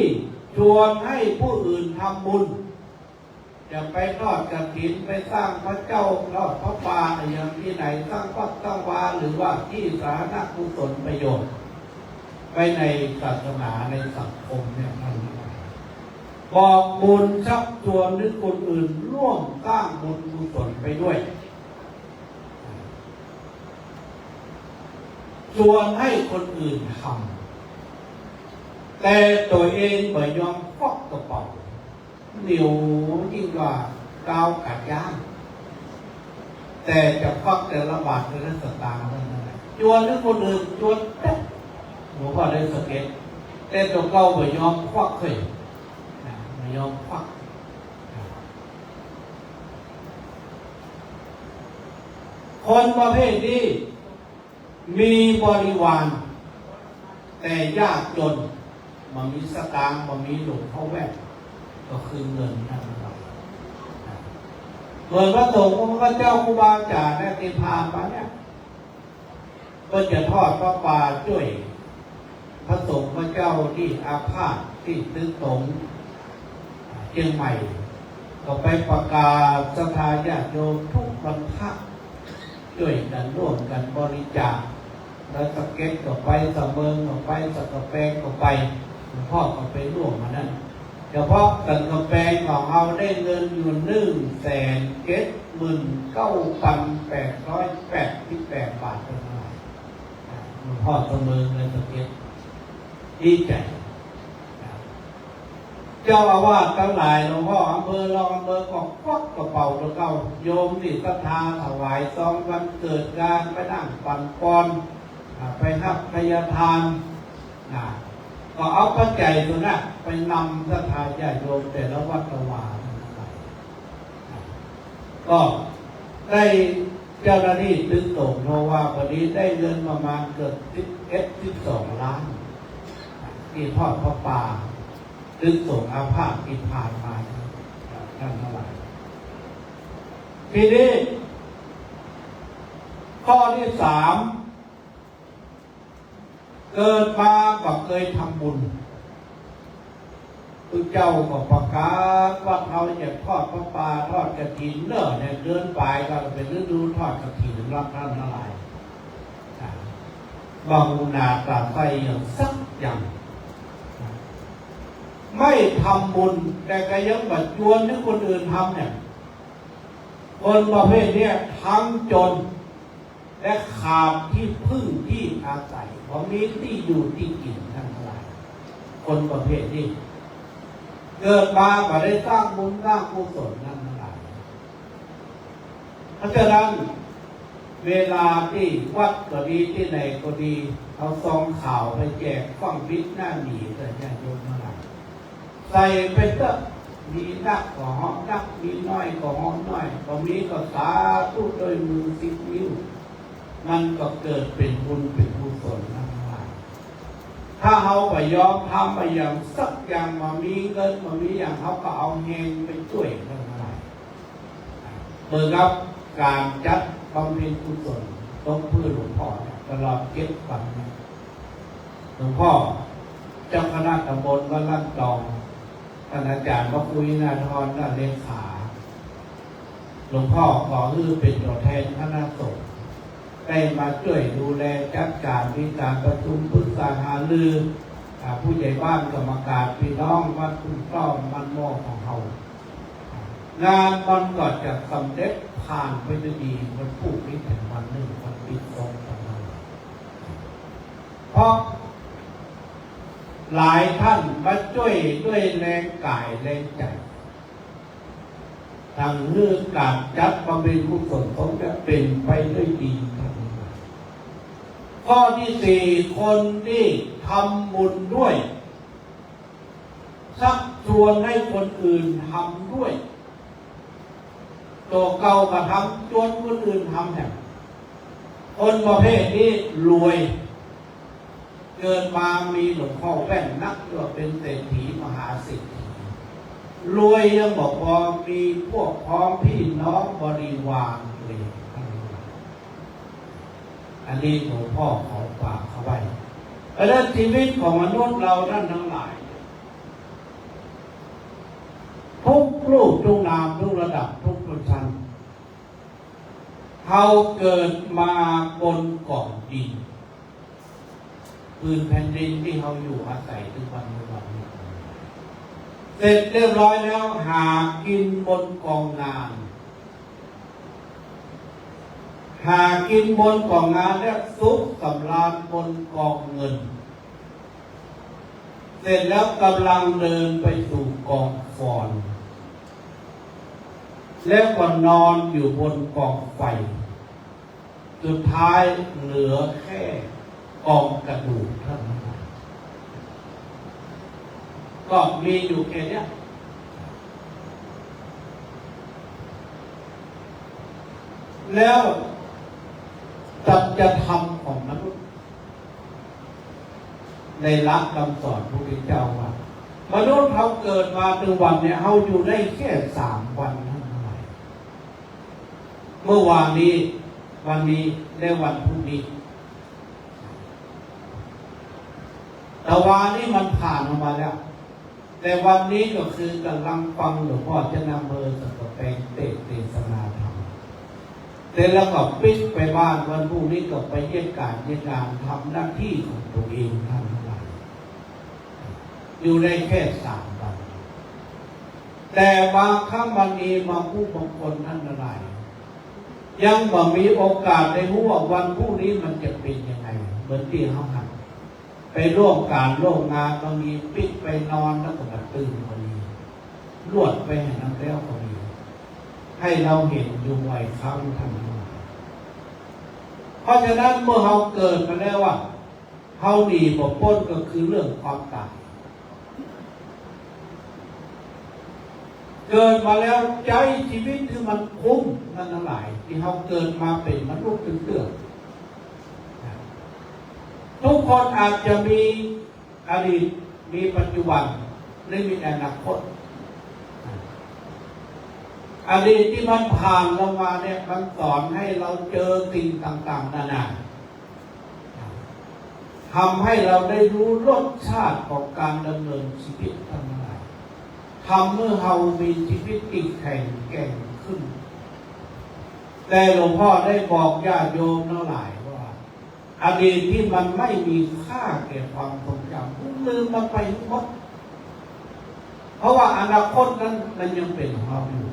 ชวนให้ผู้อื่นทำบุญจะไปทอดกฐินไปสร้างพระเจ้าทอดพระป่าอย่างที่ไหนสร้างวัดสร้างวาหรือว่าที่สาธารณกุศลประโยชน์ไปในศาสนาในสังคมเนี่ยมันบอกบุญชักชวนหรือคนอื่นร่วมสร้างบุญกุศลไปด้วยชวนให้คนอื่นทำแต่ตัวเองไม่ยอมฟอกกระเป๋าเหนียวยิ่งกว่ากาวกัดย่างแต่จะฟอกแต่ละบาทแต่ละสตางค์นั่นแหละชวนให้คนอื่นชวนหลวงพ่อได้สังเกตแต่ตัวเก่าไม่ยอมฟอกเลยไม่ยอมฟอกคนประเภทนี้มีบริวารแต่ยากจนมันมีสตางค์มันมีหลงเข้าแวบก็คือเงินนั่นเองเหมือนพระสงฆ์พระเจ้าครูบาอาจารย์เนี่ยที่พามาเนี่ยก็จะทอดพระป่าช่วยพระสงฆ์พระเจ้าที่อาพาธที่ตึกตงเชียงใหม่ก็ไปประกาศศรัทธาญาติโยมทุกวันพระช่วยกันร่วมกันบริจาคแล้วสเก็ตก็ไปสะเบิงก็ไปสักกะแปงก็ไปหลวงพ่อก็ไปร่วมมานั้นเฉพาะสักกะแปงของเราได้เงินอยู่1,779,888 บาทเท่านั้น หลวงพ่อประเมินเลยตะเกียบดีใจเจ้าอาวาสทั้งหลายหลวงพ่ออำเภอรองอำเภอก็ควักกระเป๋าแล้วก็โยมที่ศรัทธาถวายซองวันเกิดการไปนั่งปั่นปอนไปรับพยาทานก็เอาปัจจัยตัวนั้นไปนำศรัทธาญาติโยมแต่ละวัดละวาก็ได้เจ้าหน้าที่ตึกตกเพราะว่าพอดีได้เงินประมาณเกือบ12 ล้านที่ทอดพระป่าตึกส่งอาภาพที่ผ่านมาท่านทั้งหลายทีนี้ข้อที่ 3เกิดมาก็เคยทำบุญพระเจ้าก็ประกาศว่าเขาจะทอดพระป่าทอดกฐินเนอะเนี่ยเดินไปก็เป็นฤดูทอดกฐินรับท่านทั้งหลายบางนาตราไฟอย่างสักอย่างไม่ทำบุญแต่ก็ยังบัดจวนที่คนอื่นทำเนี่ยคนประเภทนี้ทั้งจนและขาดที่พึ่งที่อาศัยเพราะมีที่อยู่ที่กินทั้งหลายคนประเภทนี้เกิดมาก็ได้สร้างบุญสร้างกุศลนั่นทั้งหลายเพราะฉะนั้นเวลาที่วัดก็ดีที่ไหนก็ดีเอาซองข่าวไปแจกฟังวิทย์หน้าหนีแต่ญาติโยมทั้งหลายใส่ไปเถอะมีนักก็ห้องนักมีน้อยก็ห้องน้อยก็มีก็สาธุโดยมือ10 นิ้วมันก็เกิดเป็นบุญเป็นกุศลนั่นเองถ้าเขาไปยอมทำไปอย่างสักอย่างมามีเงินมามีอย่างเขาก็เอาเงินไปช่วยนั่นเองเมื่อครับการจัดบำเพ็ญกุศลต้องเพื่อหลวงพ่อตลอด7 วันหลวงพ่อเจ้าคณะตำบลวัดลั่นตองท่านอาจารย์พระคุยนาทรน่าเลขาหลวงพ่อขอเป็นตัวแทนคณะสงฆ์ได้มาช่วยดูแลจัดการมีการประชุมปรึกษาหารือผู้ใหญ่บ้านกรรมการพี่น้องวัดคุณต้อมมันโมของเรางานมันก็จะสำเร็จผ่านไปด้วยดีวันพุธนี้ถึงวันหนึ่งวันปิดตรงกันเพราะหลายท่านมาช่วยด้วยแรงกายแรงใจทางเรื่องการจัดบำเพ็ญกุศลต้องเป็นไปด้วยดีข้อที่ 4คนที่ทำบุญด้วยชักชวนให้คนอื่นทำด้วยตัวเก่าก็ทำชวนคนอื่นทำเนี่ยคนประเภทนี้รวยเกิดมามีหลวงพ่อแว่นนักว่าเป็นเศรษฐีมหาเศรษฐีรวยยังบอกว่ามีพวกพ้องพี่น้องบริวารเลยอันนี้หลวงพ่อขอฝากเขาไว้และชีวิตของมนุษย์เราท่านทั้งหลายทุกรูปทุกนามทุกระดับทุกชนชั้นเขาเกิดมาบนกองดินพื้นแผ่นดินที่เขาอยู่อาศัยทุกวันนี้เสร็จเรียบร้อยแล้วหากินบนกองงานหากินบนกองงานแล้วซุกสำราญบนกองเงินเสร็จแล้วกำลังเดินไปสู่กองฟอนแล้วก็นอนอยู่บนกองไฟสุดท้ายเหลือแค่กองกระดูกเท่านั้นก็มีอยู่แค่นี้แล้วสัจธรรมของมนุษย์ในหลักคำสอนพระพุทธเจ้าว่ามนุษย์เขาเกิดมาถึงวันเนี่ยเขาอยู่ได้แค่3 วันเท่านั้นเมื่อวานนี้วันนี้และวันพรุ่งนี้แต่วันนี้มันผ่านออกมาแล้วแต่วันนี้ก็คือกำลังฟังหลวงพ่อจะนำเบอร์สักแปลงเทศนาธรรมเสร็จแล้วก็ปิดไปบ้านวันพรุ่งนี้ก็ไปเยี่ยมการทำหน้าที่ของตัวเองทำอะไรอยู่ได้แค่3 วันแต่บางครั้งวันนี้บางผู้บางคนท่านอะไรยังบ่มีโอกาสได้รู้ว่าวันพรุ่งนี้มันจะเป็นยังไง มือนที่เขาหันไปร่วมการร่วมงานบางทีปิดไปนอนแล้วก็มาตื่นคนนี้ลวดไปให้น้ำแล้วคนนี้ให้เราเห็นอยู่ไหวครั้งท่านเพราะฉะนั้นเมื่อเราเกิดมาแล้วว่าเขาหนีบ่พ้นก็คือเรื่องความตายเกิดมาแล้วใจชีวิตที่มันคุ้มนั่นทั้งหลายที่เขาเกิดมาเป็นมนุษย์เตือนทุกคนอาจจะมีอดีตมีปัจจุบันและมีอนาคตอดีตที่มันผ่านเรามาเนี่ยมันสอนให้เราเจอสิ่งต่างๆนานาทำให้เราได้รู้รสชาติของการดำเนินชีวิตทั้งหลายทำเมื่อเรามีชีวิตที่แข็งแกร่งขึ้นแต่หลวงพ่อได้บอกญาติโยมทั้งหลายว่าอดีตที่มันไม่มีค่าแก่ความทรงจำลืมมันไปหมดเพราะว่าอนาคตนั้นมันยังเป็นของเราอยู่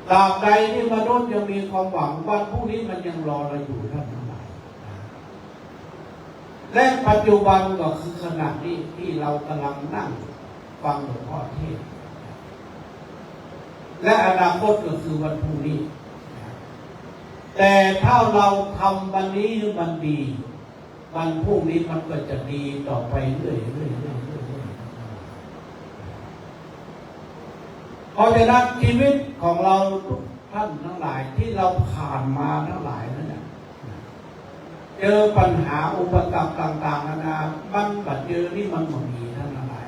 ตราบใดที่มนุษย์ยังมีความหวังวันพรุ่งนี้มันยังรอเราอยู่ท่านทั้งหลายและปัจจุบันก็คือขณะนี้ที่เรากำลังนั่งฟังหลวงพ่อเทศน์และอนาคตก็คือวันพรุ่งนี้แต่ถ้าเราทำวันนี้มันดีวันพรุ่งนี้มันก็จะดีต่อไปเรื่อยๆเพราะฉะนั้นชีวิตของเราทุกท่านทั้งหลายที่เราผ่านมาทั้งหลายนั่นนะเจอปัญหาอุปสรรคต่างๆนานามันก็เจอนี่มันหมดมีท่านทั้งหลาย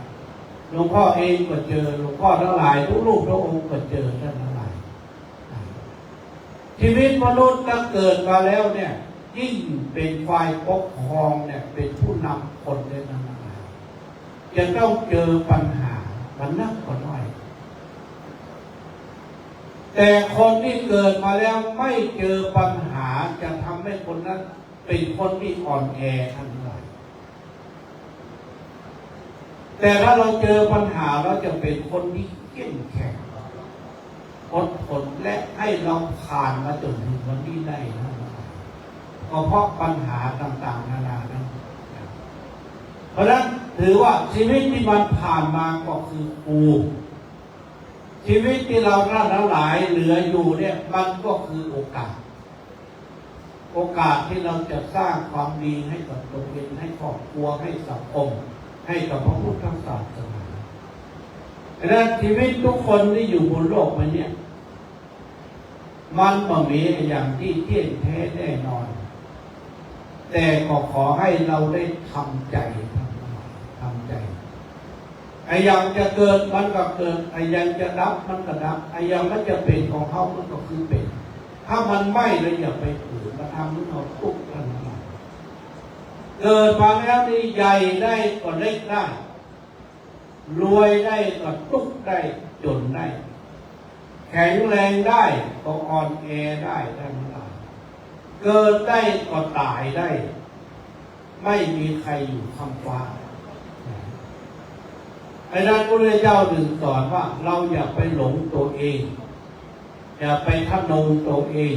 หลวงพ่อเองก็เจอหลวงพ่อทั้งหลายทุกรูปทุกองค์ก็เจอท่านทั้งหลายชีวิตมนุษย์ถ้าเกิดมาแล้วเนี่ยยิ่งเป็นฝ่ายปกครองเนี่ยเป็นผู้นำคนได้ทั้งหลายจะต้องเจอปัญหามันนักกว่าน้อยแต่คนที่เกิดมาแล้วไม่เจอปัญหาจะทำให้คนนั้นเป็นคนที่อ่อนแอทั้งหลายแต่ถ้าเราเจอปัญหาเราจะเป็นคนที่เข้มแข็งอดทนและให้เราผ่านมาจนถึงวันนี้ได้นะก็เพราะปัญหาต่างๆนานานั้นเพราะฉะนั้นถือว่าชีวิตที่มันผ่านมาก็คือชีวิตที่เราท่านทั้งหลายเหลืออยู่เนี่ยมันก็คือโอกาสที่เราจะสร้างความดีให้กับตัวเองให้ครอบครัวให้สังคมให้กับพระพุทธศาสนาดังนั้นชีวิตทุกคนที่อยู่บนโลกมันเนี่ยมันไม่มีอย่างที่เที่ยงแท้แน่นอนแต่ก็ขอให้เราได้ทำใจไอ้ยังจะเกิดมันก็เกิดไอ้ยังจะดับมันก็ดับไอ้ยังมันจะเป็นของเขามันก็คือเป็นถ้ามันไม่เลยอย่าไปฝืนมาทำมันเอาทุกข์ทันทีเกิดมาแล้วนี่ใหญ่ได้ก็เล็กได้รวยได้ก็ทุกข์ได้จนได้แข็งแรงได้ก็อ่อนแอได้ทั้งหลายเกิดได้ก็ตายได้ไม่มีใครอยู่คำฟ้าไอ้ด้านพระพุทธเจ้าถึงสอนว่าเราอย่าไปหลงตัวเองอย่าไปทะนงตัวเอง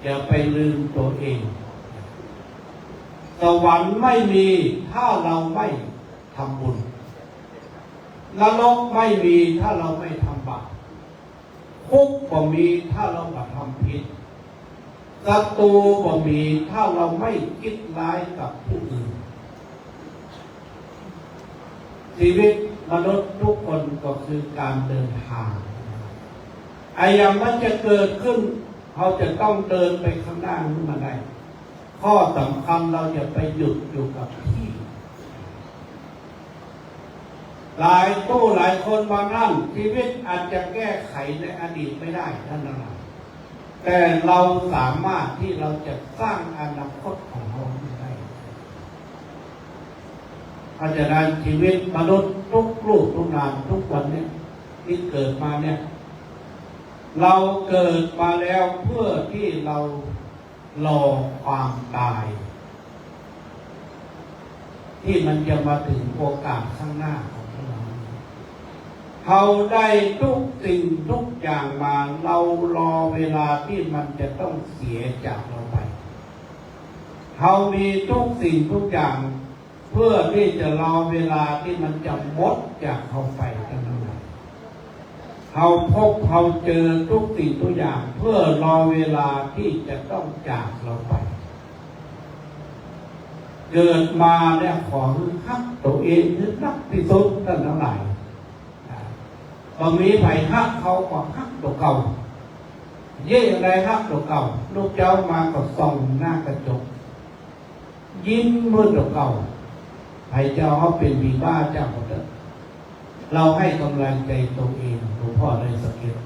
อย่าไปลืมตัวเองสวรรค์ไม่มีถ้าเราไม่ทำบุญนรกไม่มีถ้าเราไม่ทำบาปคุกก็มีถ้าเราไม่ทำผิดศัตรูก็มีถ้าเราไม่คิดร้ายกับผู้อื่นชีวิตมนุษย์ทุกคนก็คือการเดินทางไอ้อย่างมันจะเกิดขึ้นเขาจะต้องเดินไปข้างหน้าขึ้นมาได้ข้อสำคัญเราอย่าไปหยุดอยู่กับที่หลายคนบางท่านชีวิตอาจจะแก้ไขในอดีตไม่ได้ท่านทั้งหลายแต่เราสามารถที่เราจะสร้างอนาคตของเราได้เพราะฉะนั้นชีวิตมนุษย์ทุกรูปทุกนามทุกวันเนี่ยที่เกิดมาเนี่ยเราเกิดมาแล้วเพื่อที่เรารอความตายที่มันจะมาถึงโอกาสข้างหน้าของเราเขาได้ทุกสิ่งทุกอย่างมาเรารอเวลาที่มันจะต้องเสียจากเราไป เขามีทุกสิ่งทุกอย่าง เพื่อที่จะรอเวลาที่มันจะหมดจากเขาไปกันนั่นแหละเขาพบเขาเจอทุกสิ่งทุกอย่าง เพื่อรอเวลาที่จะต้องจากเราไป เกิดมาเนี่ยของฮักตัวเองนึกนักที่สุดท่านทั้งหลายบางมีไผ่ฮักเขาก็ฮักตัวเก่าเย่อะไรฮักตัวเก่าลูกเจ้ามาก็ส่องหน้ากระจกยิ้มมือตัวเก่าไผ่เจ้าเขาเป็นบีบ้าเจ้าหมดเลยเราให้กำลังใจตัวเองหลวงพ่อเลยสังเกต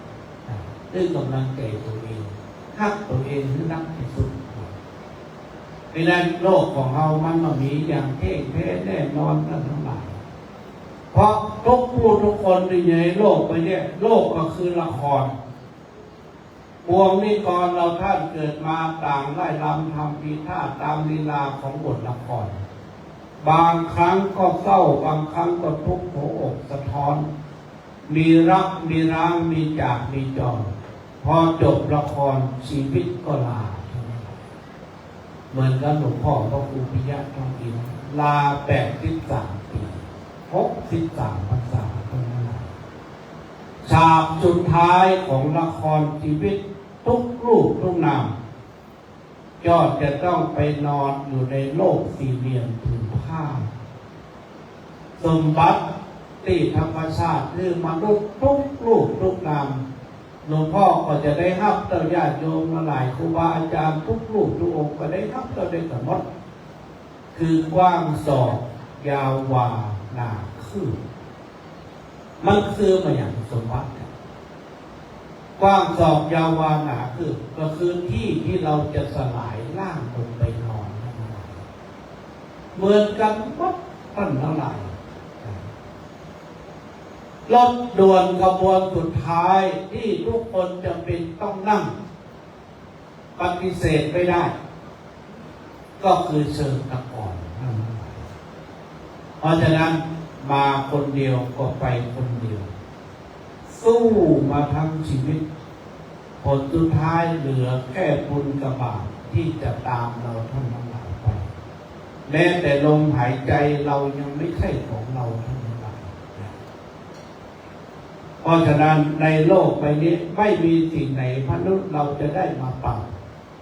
ด้วยกำลังใจตัวเองฮักตัวเองนึกนักที่สุดในนั้นโลกของเรามันมามีอย่างเท่แท้แน่นอนนั่นทั้งหลายเพราะทุกผู้ทุกคนในโลกไปเนี่ยโลกก็คือละครปวงนิกรเราท่านเกิดมาต่างไล่ลำทำปีท่าตามลีลาของบทละครบางครั้งก็เศร้าบางครั้งก็ทุกข์หัวอกสะท้อนมีรักมีร้างมีจากมีจองพอจบละครชีวิตก็ลาเหมือนกับหลวงพ่อพระครูปิยะทองอินลา83 ปี63 พรรษาเท่านั้นฉากสุดท้ายของละครชีวิตทุกรูปทุกนามยอดจะต้องไปนอนอยู่ในโลกสี่เหลี่ยมผืนผ้าสมบัติที่ธรรมชาติคือมนุษย์ทุกรูปทุกนามหลวงพ่อก็จะได้รับเจ้าญาติโยมมาหลายครูบาอาจารย์ทุกรูปทุกองค์ก็ได้รับเจ้าได้สมมติคือกว้างศอกยาววาหนาคืบมันคือมาอย่างสมบัติกว้างศอกยาววาหนาคืบก็คือที่ที่เราจะสลายร่างลงไปนอนเหมือนกันวัดท่านทั้งหลายรถด่วนขบวนสุดท้ายที่ทุกคนจะเป็นต้องนั่งปฏิเสธไม่ได้ ก็คือเชิงตะกอนเพราะฉะนั้นมาคนเดียวก็ไปคนเดียวสู้มาทั้งชีวิตผลสุดท้ายเหลือแค่บุญกับบาปที่จะตามเราทั้งหลายไปแม้แต่ลมหายใจเรายังไม่ใช่ของเราทั้งหลายเพราะฉะนั้นในโลกใบนี้ไม่มีสิ่งไหนมนุษย์เราจะได้มาเปล่า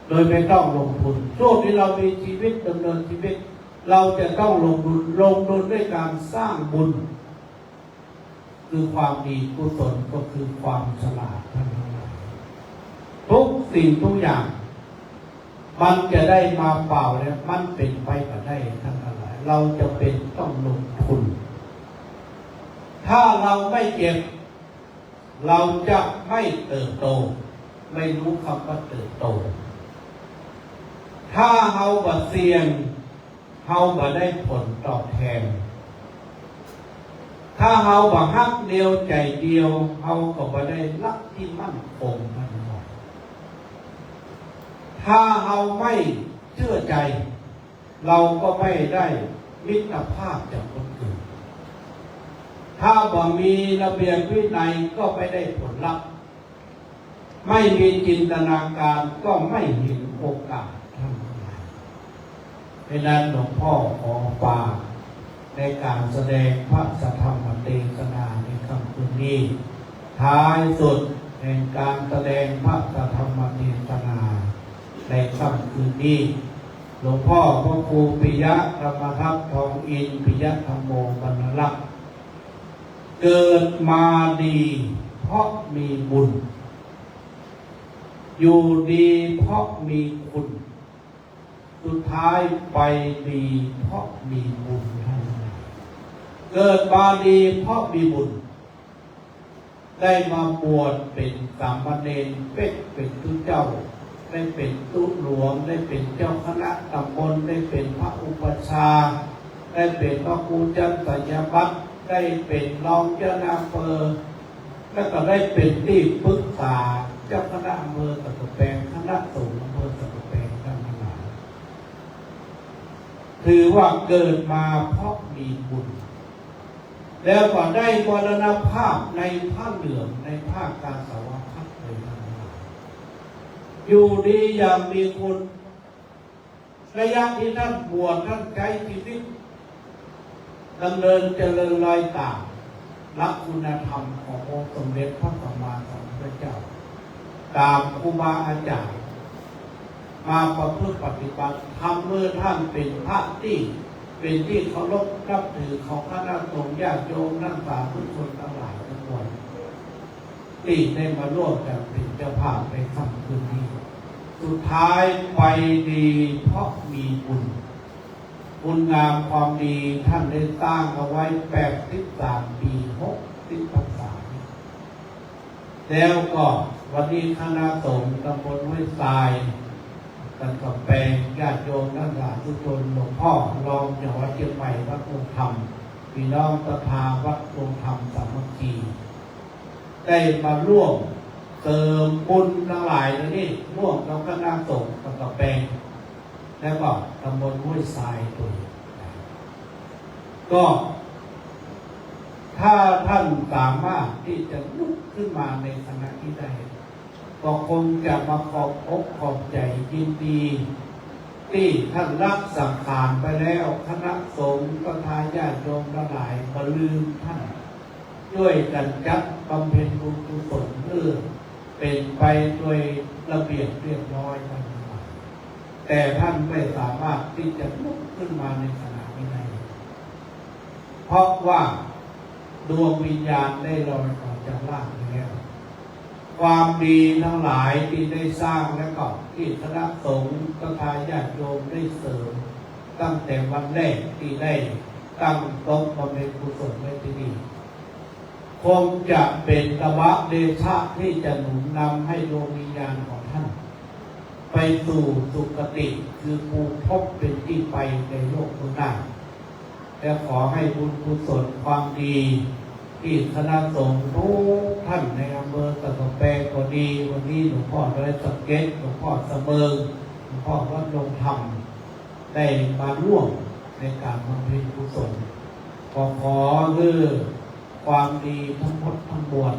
โดยไม่ต้องลงทุนช่วงที่เรามีชีวิตดำเนินชีวิตเราจะต้องลงทุนด้วยการสร้างบุญคือความดีกุศลก็คือความฉลาดทั้งหลายทุกสิ่งทุกอย่างมันจะได้มาเปล่าเนี่ยมันเป็นไปก็ได้ทั้งหลายเราจะเป็นต้องลงทุนถ้าเราไม่เก็บเราจะไม่เติบโตไม่รู้คำว่าเติบโตถ้าเฮาบ่เสี่ยงเฮาบ่ได้ผลตอบแทนถ้าเฮาบ่ฮักเดียวใจเดียวเฮาก็บ่ได้รักที่มั่นคงทั้งหมดถ้าเฮาไม่เชื่อใจเราก็ไม่ได้มิตรภาพจากคนอื่นถ้าบ่มีระเบียบวินัยก็ไม่ได้ผลลัพธ์ไม่มีจินตนาการก็ไม่เห็นโอกาสทั้งหลายเพราะนั้นหลวงพ่อขอฝากในการแสดงพระสัทธรรมเทศนาในค่ำคืนนี้ท้ายสุดแห่งการแสดงพระสัทธรรมเทศนาในค่ำคืนนี้หลวงพ่อพระครูปิยะธรรมทัพทองอินปิยะธรรมโมบรรลักษ์เกิดมาดีเพราะมีบุญอยู่ดีเพราะมีคุณสุดท้ายไปดีเพราะมีบุญทั้งนั้นเกิดมาดีเพราะมีบุญได้มาบวชเป็นสามเณรเป็นตุเจ้าได้เป็นตุหลวงได้เป็นเจ้าคณะตำบลได้เป็นพระอุปัชฌาย์ได้เป็นพระครูจันตยบัตรได้เป็นรองเจ้าอำเภอแล้วก็ได้เป็นที่ปรึกษาเจ้าคณะอำเภอตะกแปงคณะสงฆ์อำเภอตะกแปงทั้งหลายถือว่าเกิดมาเพราะมีบุญแล้วก็ได้มรณภาพในผ้าเหลืองในผ้ากาสาวพัดเลยทั้งหลายอยู่ดีอย่างมีคุณ ระยะที่ท่านบวชท่านใช้ชีวิตดำเนินเจริญรอยตามรักคุณธรรมขององค์สมเด็จพระสัมมาสัมพุทธเจ้าตามครูบาอาจารย์มาประพฤติปฏิบัติทำเมื่อท่านเป็นพระที่เป็นที่เคารพนับถือของคณะสงฆ์ญาติโยมนักสาธุชนทั้งหลายทั้งมวลที่ได้มาร่วมกันเป็นเจ้าภาพในค่ำคืนนี้สุดท้ายไปดีเพราะมีบุญคุณงามความดีท่านได้สร้างเอาไว้83 ปี60 พรรษาแล้วก็วันนี้คณะสงฆ์ตำบลห้วยทรายกันกับแปลงญาติโยมนักสาธุชนหลวงพ่อรองจังหวัดเชียงใหม่วัดองค์ธรรมพี่น้องศรัทธาวัดองค์ธรรมสามัคคีได้มาร่วมเติมบุญทั้งหลายนี่ร่วมกับคณะสงฆ์กับแปลงแล้วก็ตำบลห้วยทรายตัวก็ถ้าท่านสามารถที่จะลุกขึ้นมาในขณะที่ได้ก็คงจะมาขอบอกขอบใจยินดีที่ท่านรับสังขารไปแล้วคณะสงฆ์ประธานญาติโยมทั้งหลายมาลืมท่านด้วยกันจัดบำเพ็ญบุญกุศลเพื่อเป็นไปโดยระเบียบเรียบร้อยทั้งหมดแต่ท่านไม่สามารถที่จะลุกขึ้นมาในขณะนี้ได้เพราะว่าดวงวิญญาณได้ลอยออกจากร่างแล้วความดีทั้งหลายที่ได้สร้างแล้วก็ที่คณะสงฆ์ประธานญาติโยมได้เสริมตั้งแต่วันแรกที่ได้ตั้งโต๊ะบำเพ็ญกุศลไว้ที่นี่คงจะเป็นตบะเดชะที่จะหนุนนำให้ดวงวิญญาณของท่านไปสู่สุคติคือภูมิภพเป็นที่ไปในโลกข้างหน้าและขอให้บุญกุศลความดีที่คณะสงฆ์ทุกท่านในอำเภอตะกแปงก็ดีวันนี้หลวงพ่อได้สังเกตหลวงพ่อเสมอหลวงพ่อวัดลงธรรมได้มาร่วมในการบำเพ็ญกุศลขอคือความดีทั้งหมดทั้งมวล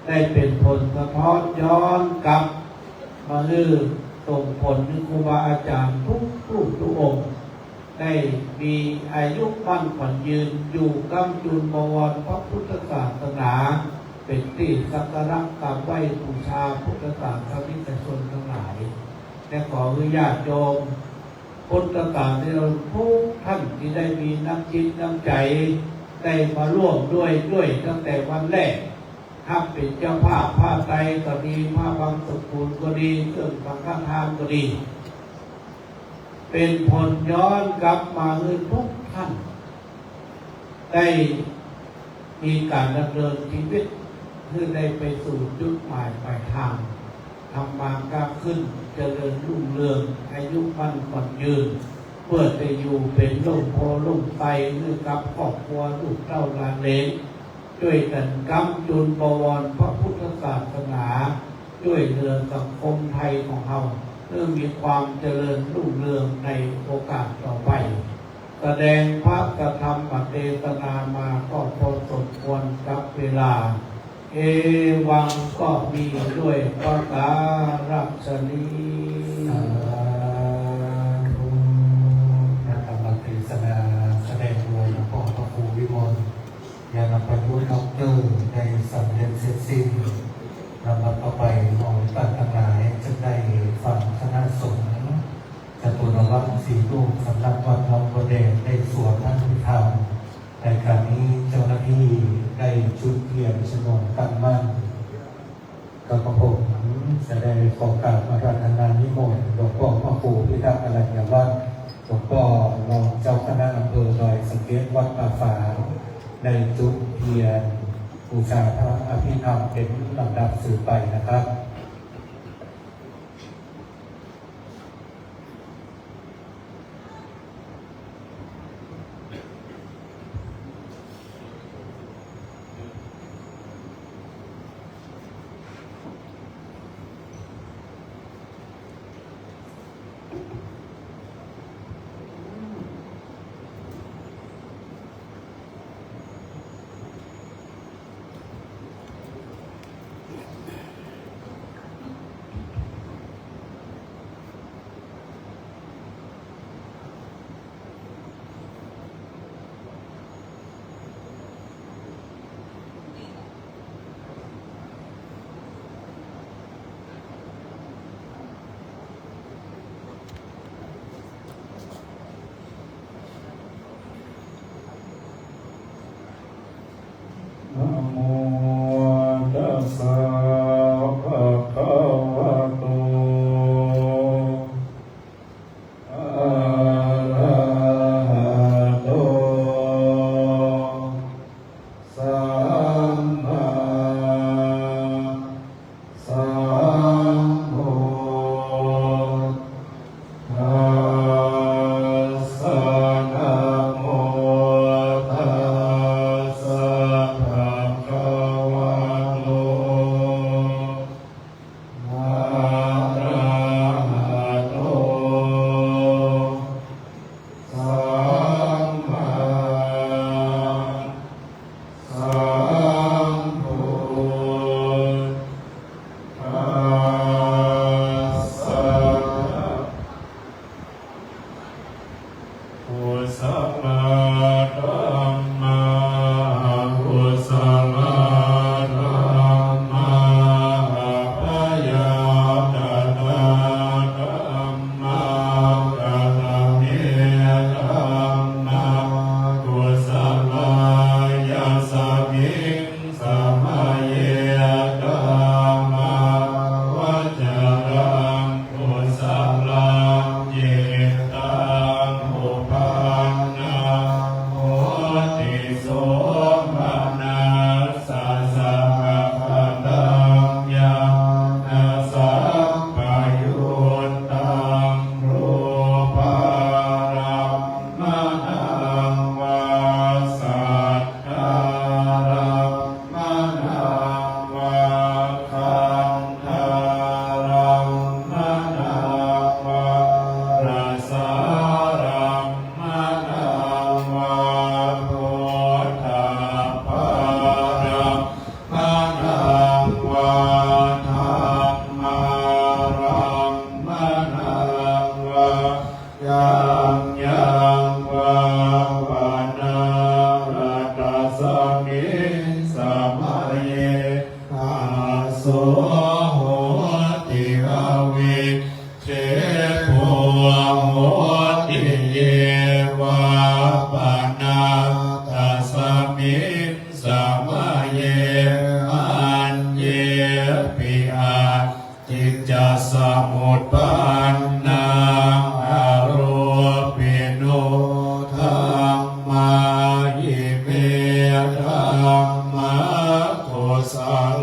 ได้เป็นผลสะท้อนย้อนกลับมาส่งผลถึงครูบาอาจารย์ทุกรูปทุกองค์ได้มีอายุมั่นขวัญยืนอยู่ก้ำจุนบวรพระพุทธศาสนาเป็นที่สักการะกราบไหว้บูชาพุทธศาสนิกชนทั้งหลายและขออนุญาตโยมพุทธศาสนิกชนทุกท่านที่ได้มีน้ำจิตน้ำใจได้มาร่วมด้วยตั้งแต่วันแรกถ้าเป็นเจ้าภาพผ้าไตรก็ดีผ้าบางสกุลก็ดีเครื่องสังฆทานก็ดีเป็นผลย้อนกลับมาให้ทุกท่านได้มีการดำเนินชีวิตเพื่อได้ไปสู่จุดหมายปลายทางทำมาก้าวขึ้นเจริญรุ่งเรืองอายุมั่นขวัญยืนเพื่อจะอยู่เป็นล่มโพล่มไทรเมื่อกับครอบครัวลูกเต้าหลานเหลนช่วยกันกำจุนบวรพระพุทธศาสนาช่วยเหลือสังคมไทยของเราเพื่อมีความเจริญรุ่งเรืองในโอกาสต่อไปแสดงพระกธรรมเทศนามาก็พอสมควรกับเวลาเอวังก็มีด้วยประการฉนี้พระธรรมเทศนาแสดงโดยหลวงพ่อพระครูวิมลญาณปัญญาด็อกเตอร์ในสำเร็จเสร็จสิ้นนำมาต่อไปมองตั้งทั้งหลายจะได้ฟังคณะสงฆ์จตุรวัตรสี่รูปสำนักวัดหนองบัวแดงได้สวดพระพิธรรมในการนี้เจ้าหน้าที่ได้จุดเทียนฉลองตั้งมั่นกับผมจะได้ขอกราบอาราธนานิมนต์หลวงพ่อพระครูพิทักษ์อรัญญวัฒน์หลวงพ่อรองเจ้าคณะอำเภอดอยสะเก็ดวัดป่าฝางได้จุดเทียนบูชาพระอภิธรรมเป็นลำดับสืบไปนะครับ สมิสมัยเยอาโสโหติอวิเชภูโหติเยวาปนาตัสมิสมัยเยอันเยปิอาจิตจสมุปปานนาอารปิโนธัมมายิเมธัมมากุศ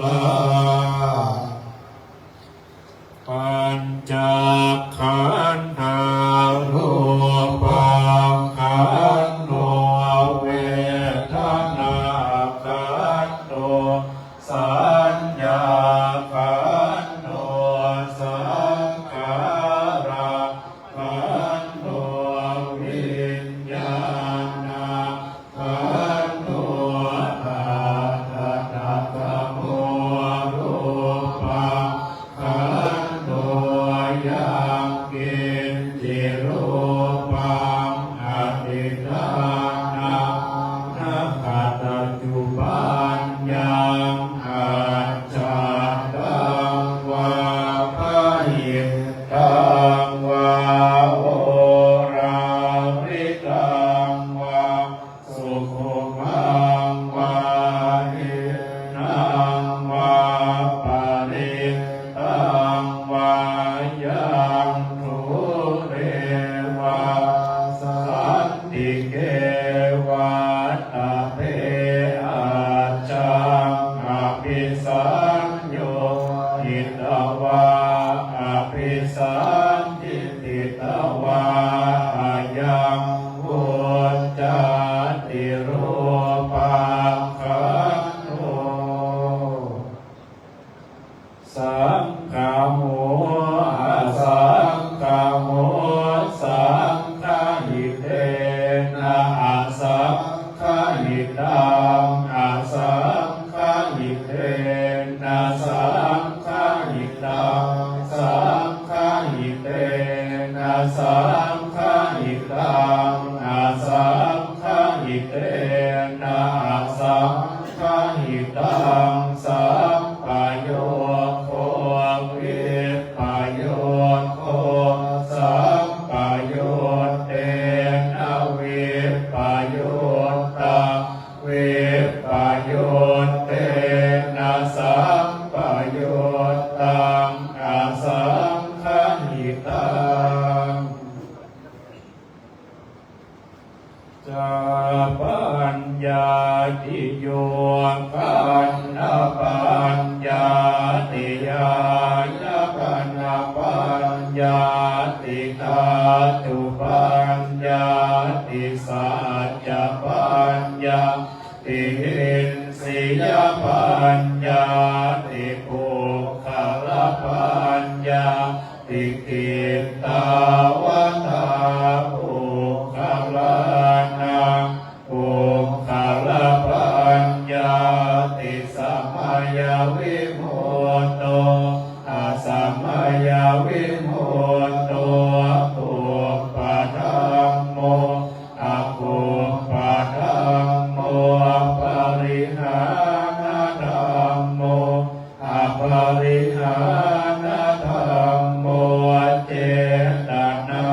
ลาปัญจขันธารูปังขันโนเวทนาขันโนสัญญาขันโนสังขาราขันโนวิญญาณขันโนอาตตะธรรมโมรูปังขันโนยังกินจิรูปังอดิตานังนักขัตจุปัญญังอาจาตังวาภาหิตังวาโอราริตังวาสุขุมังวาหินังวาปาริตังวายังทุเรวาสันติเกวัตตะเปอาจังอภิสัญโยหิตวาอภิสัญญิติตวาอายังวุจจติรูปังขันโตสังฆโมอาสังฆโมสังฆหิเตนะอาสังฆหิตังอาสังฆหิเตนะสังฆหิตังสังฆหิเตนะสังฆหิตังอาสังฆหิเตนะอาสังฆหิตังสัมปโยโควิปโยโคสัมปโยเตนะวิปโยตังวิปโยเตนะสัมปโยตังอาสังฆหิตังจาปัญญาติโยปัญญปัญญาติยายาปัญญปัญญาติตาตุปัญญาติสัจจปัญญาติหินสียปัญญาติปุคละปัญญาติกิตตาวตาปุคละนังปุคละปัญญาติสัมมายวิมุตโตอาสัมมายวิมุตโตปุปปะธัมโมอะปุปปะธัมโมปริหานธัมโมอะปริหานธัมโมเจตนา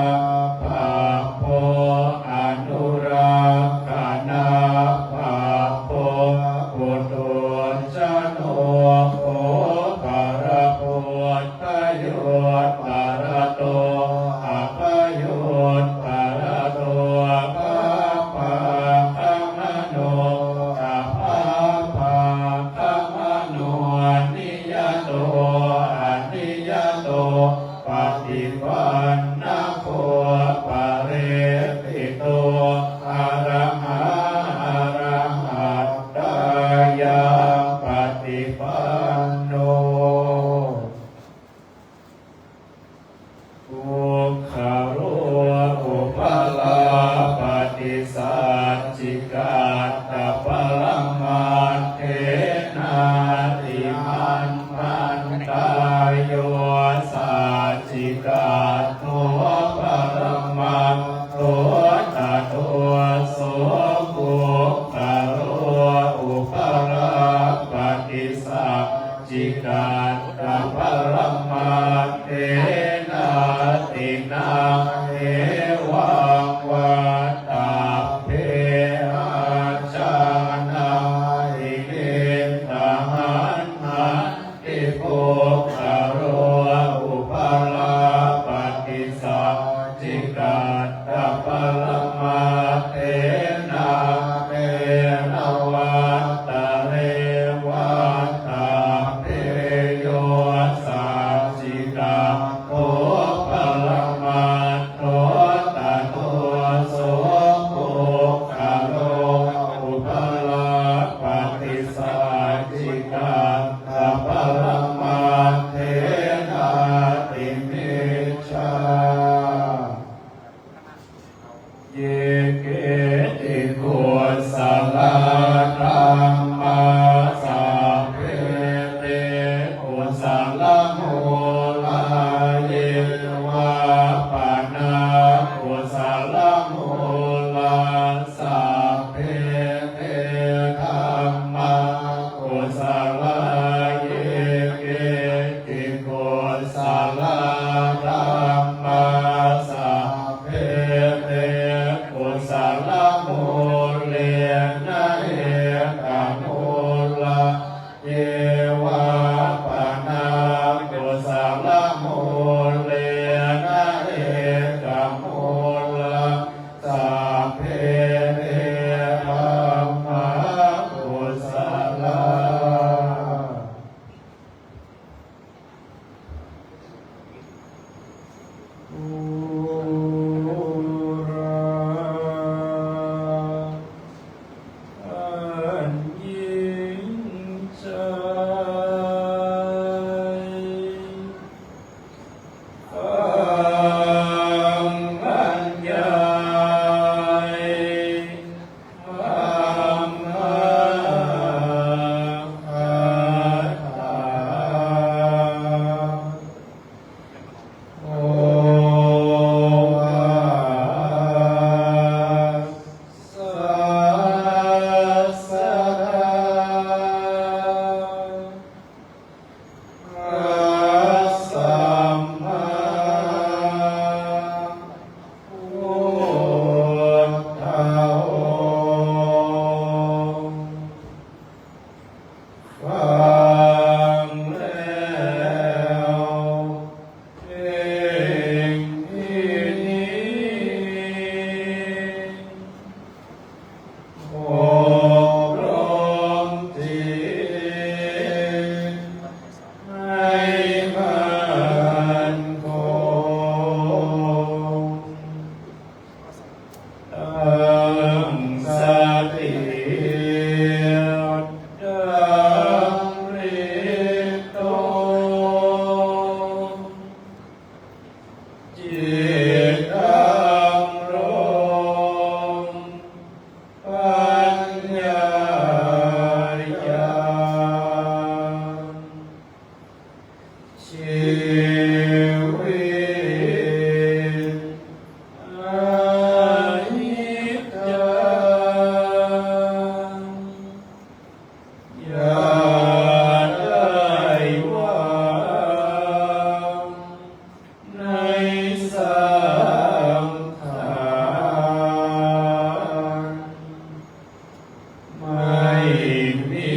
มี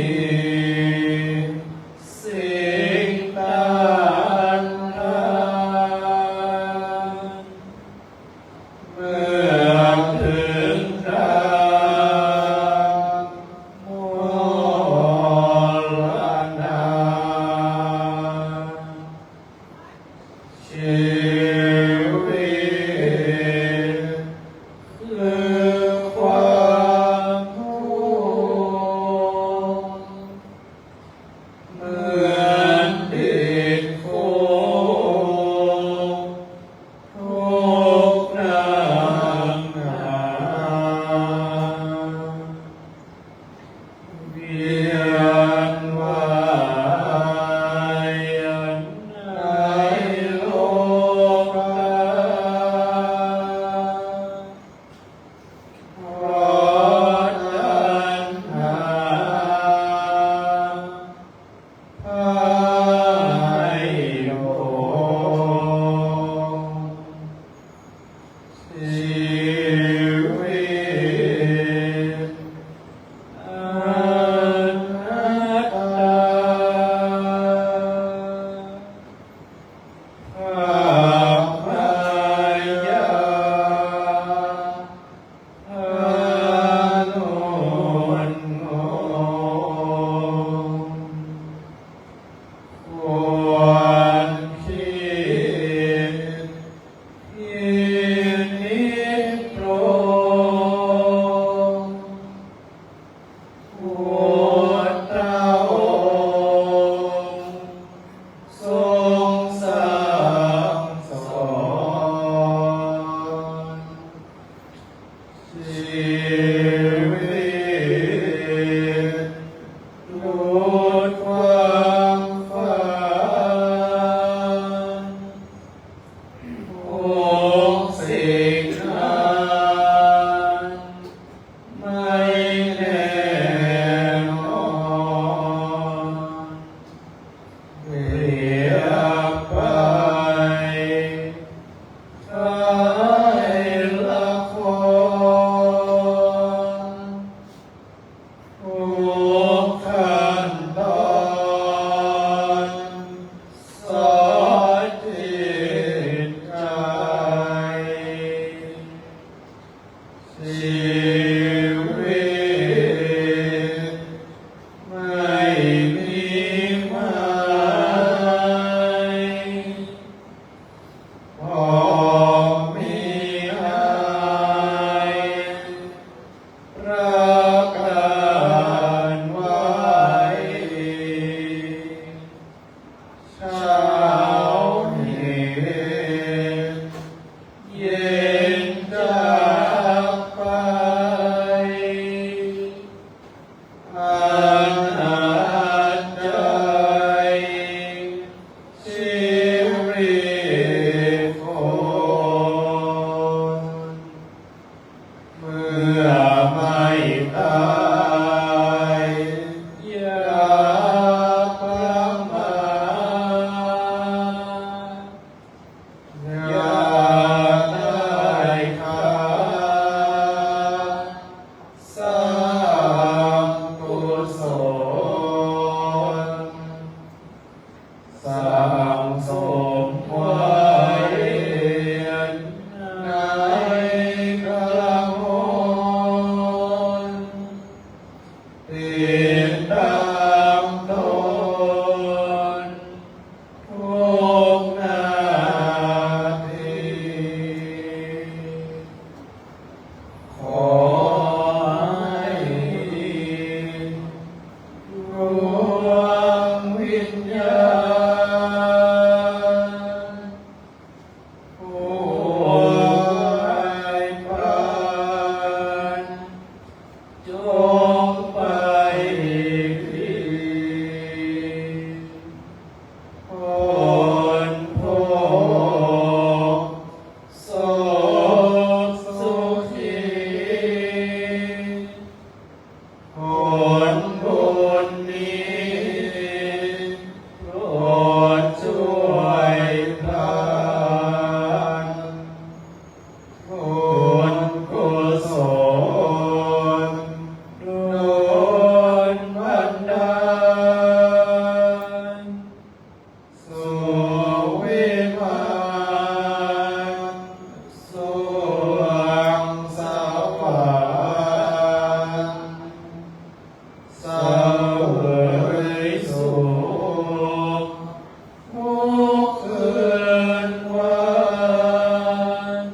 สิ่งใดเมื่อถึงคราวมรณะชีวิตคือความทุกข์เหมือนดินโคทุกข์น้ำหาเวียนว่ายในโลกเพราะตัณหาพาให้หลงชีวิตอนัตตาภาพมายาพานุนโงควรคิดพินิจโปรดพุทธองค์ทรงสั่งสอนชีวิตหลุดความฝันทุกสิ่งนั้นไม่แน่นอนเปรียบไปคล้ายละครทุกขั้นตอนสอนจิตใจชีวิตไม่มีหมายพอมีให้ประกันไว้เช้าเย็นจากไปอันอาจใจชีวิตคนเมื่อไม่ตายอย่าประมาทอย่าได้ขาดสร้างกุศลสั่งสมไว้ในกลางคนติดตามตนทุกนาที ขอให้ดวงวิญญาณผู้ให้พานจงไปดีพ้นพบสุขสุขีผลบุญนี้โปรดช่วยพานผลกุศลโดย เวยสุขทุกคืนวัน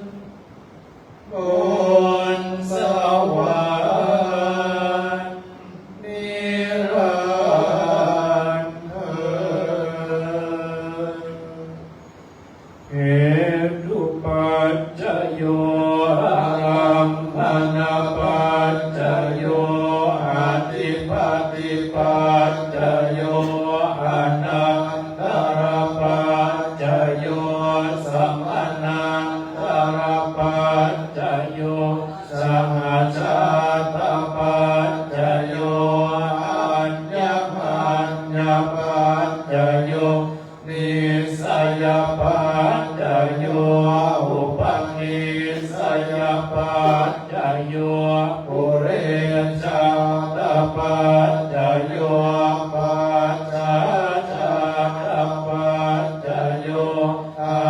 บนสวรรค์นิรันดร์เถิดเหตุปัจจโยอารัมภณปัจจโยอาติปฏิปัจจโยอนันตรปัจจโยสัมอนันตรปัจจโยสหชาตปัจจโยอัญญมัญญปัจจโยนิสยปัจจโยอุปนิสยปัจจโยปุเรชาตปัจจโยปัจจาชาตปัจจโยอา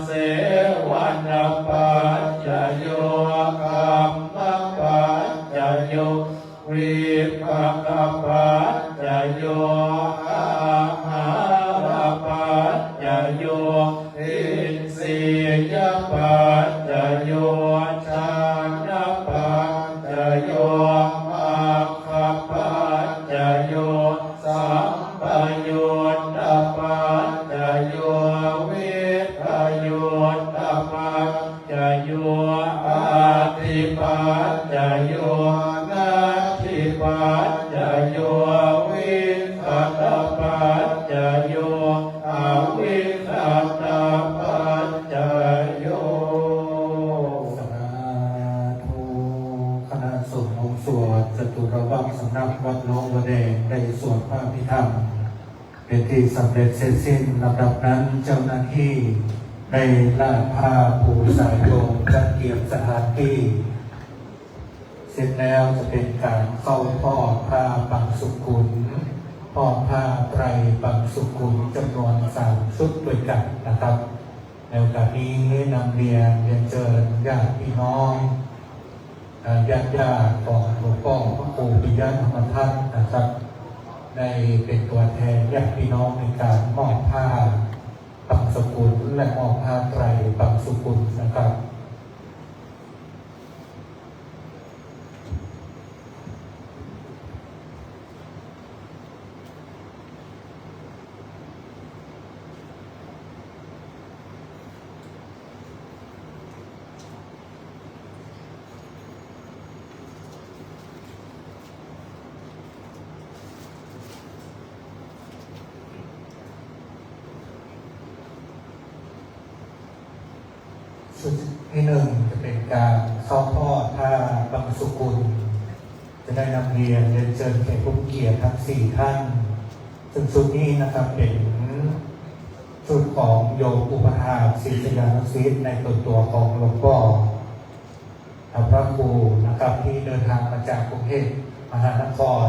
เสวนปัจจโยกัมมปัจจโยวิภักปัจจโยอาหารปัจจโยอินทรียปัจจโยชานะปัจจโยมัคคปัจจโยสัมปโยชน์ปัจจโยวิทโยชน์ปัจจโยอาทิปัจจโยนาทิปัจจโยวิคัตปัจจโยอวิคัตปัจจโย สาธุคณะสงฆ์องค์สวดจตุรวังสำนักวัดหนองบัวแดงได้สวดพระอภิธรรมเป็นที่สำเร็จเสร็จสิ้นลำดับนั้นเจ้าหน้าที่ได้ลาดผ้าปูสายโยมจัดเตรียมสถานที่เสร็จแล้วจะเป็นการเข้าพ่อผ้าปังสุกุลพ่อผ้าไตรปังสุกุลจำนวน3 ชุดด้วยกันนะครับในโอกาสนี้นำเรียนเชิญญาติพี่น้องญาติของหลวงพ่อพระครูปิยะธรรมทัตนะครับได้เป็นตัวแทนญาติพี่น้องในการมอบผ้าปังสุกุลและมอบผ้าไตรปังสุกุลนะครับ ชุดที่1จะเป็นการเข้าทอดผ้าบังสุกุลจะได้นำเรียนเชิญแขกผู้เกียรติทั้ง4 ท่านซึ่งชุดนี้นะครับเป็นชุดของโยมอุปถากศิษยานุศิษย์ในตัวของหลวงพ่อพระครูนะครับที่เดินทางมาจากกรุงเทพมหานคร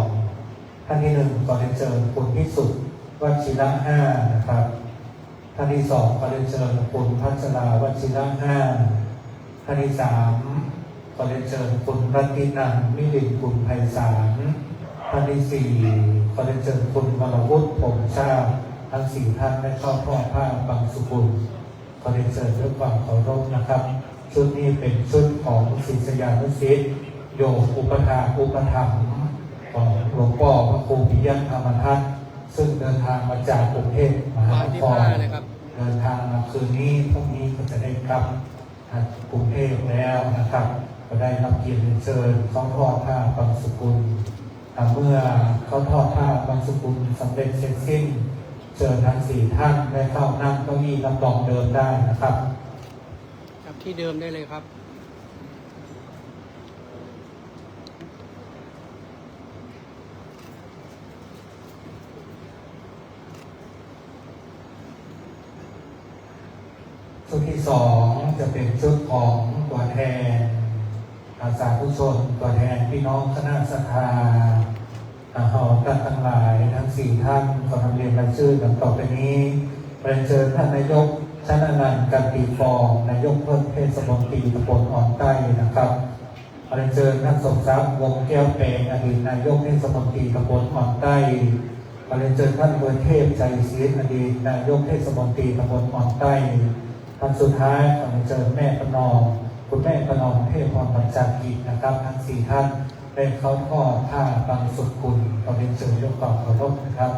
ท่านที่1ก็ได้เชิญคุณพิสุทธิ์วชิระ5นะครับท่านที่2ก็ได้เชิญคุณพัชราวชิระ5ท่านที่3ก็ได้เชิญคุณรัตนันท์มิลินกุลไพศาลท่านที่4ก็ได้เชิญคุณวรวุฒิผงชาติทั้ง4 ท่านได้เข้าทอดผ้าบังสุกุลก็ได้เชิญด้วยความเคารพนะครับชุดนี้เป็นชุดของศิษยานุศิษย์โยมอุปถากอุปถัมภ์ของหลวงพ่อพระครูปิยะธรรมทัตซึ่งเดินทางมาจากกรุงเทพมหานครเดินทางมาคืนนี้พรุ่งนี้ก็จะได้กลับกรุงเทพแล้วนะครับก็ได้รับเกียรติเชิญเข้าทอดผ้าบังสุกุลเมื่อเข้าทอดผ้าบังสุกุลสำเร็จเสร็จสิ้นเชิญทั้ง4 ท่านได้เข้านั่งเก้าอี้รับรองเดิมได้นะครับกับที่เดิมได้เลยครับ ชุดที่2จะเป็นชุดของตัวแทนอาสาผู้ชนตัวแทนพี่น้องคณะศรัทธาหอกันทั้งหลายทั้ง4 ท่านขอนำเรียนรายชื่อดังต่อไปนี้เรียนเชิญท่านนายกชนะนันท์กันตีฟองนายกเพิ่มเทศมนตรีตำบลอ่อนใต้นะครับ เรียนเชิญท่านสมศักดิ์วงศ์แก้วแปลงอดีตนายกเทศมนตรีตำบลอ่อนใต้เรียนเชิญท่านเบอร์เทพใจศรีอดีตนายกเทศมนตรีตำบลอ่อนใต้ท่านสุดท้ายเรียนเชิญแม่ประนอมคุณแม่ประนอมเทพพรปัญจากิจนะครับทั้ง4ท่านได้เข้าทอดผ้าบางสุกุลเรียนเชิญยกกองเคารพนะครับ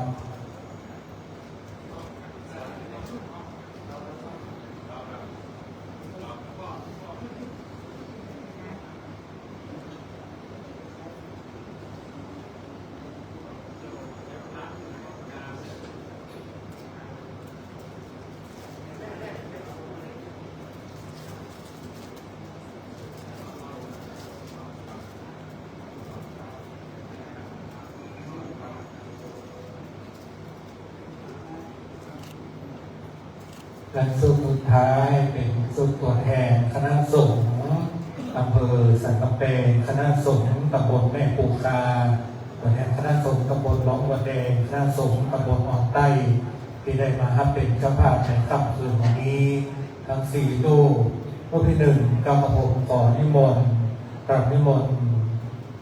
และสุดท้ายเป็นสุดตัวแทนคณะสงฆ์อำเภอสันกำแพงคณะสงฆ์ตำบลแม่ปูคาตัวแทนคณะสงฆ์ตำบลหนองบัวแดงคณะสงฆ์ตำบลอ่อนใต้ที่ได้มารับเป็นเจ้าภาพในค่ำคืนวันนี้ทั้ง4รูปรูปที่1กรรมผมขอนิมนต์กราบนิมนต์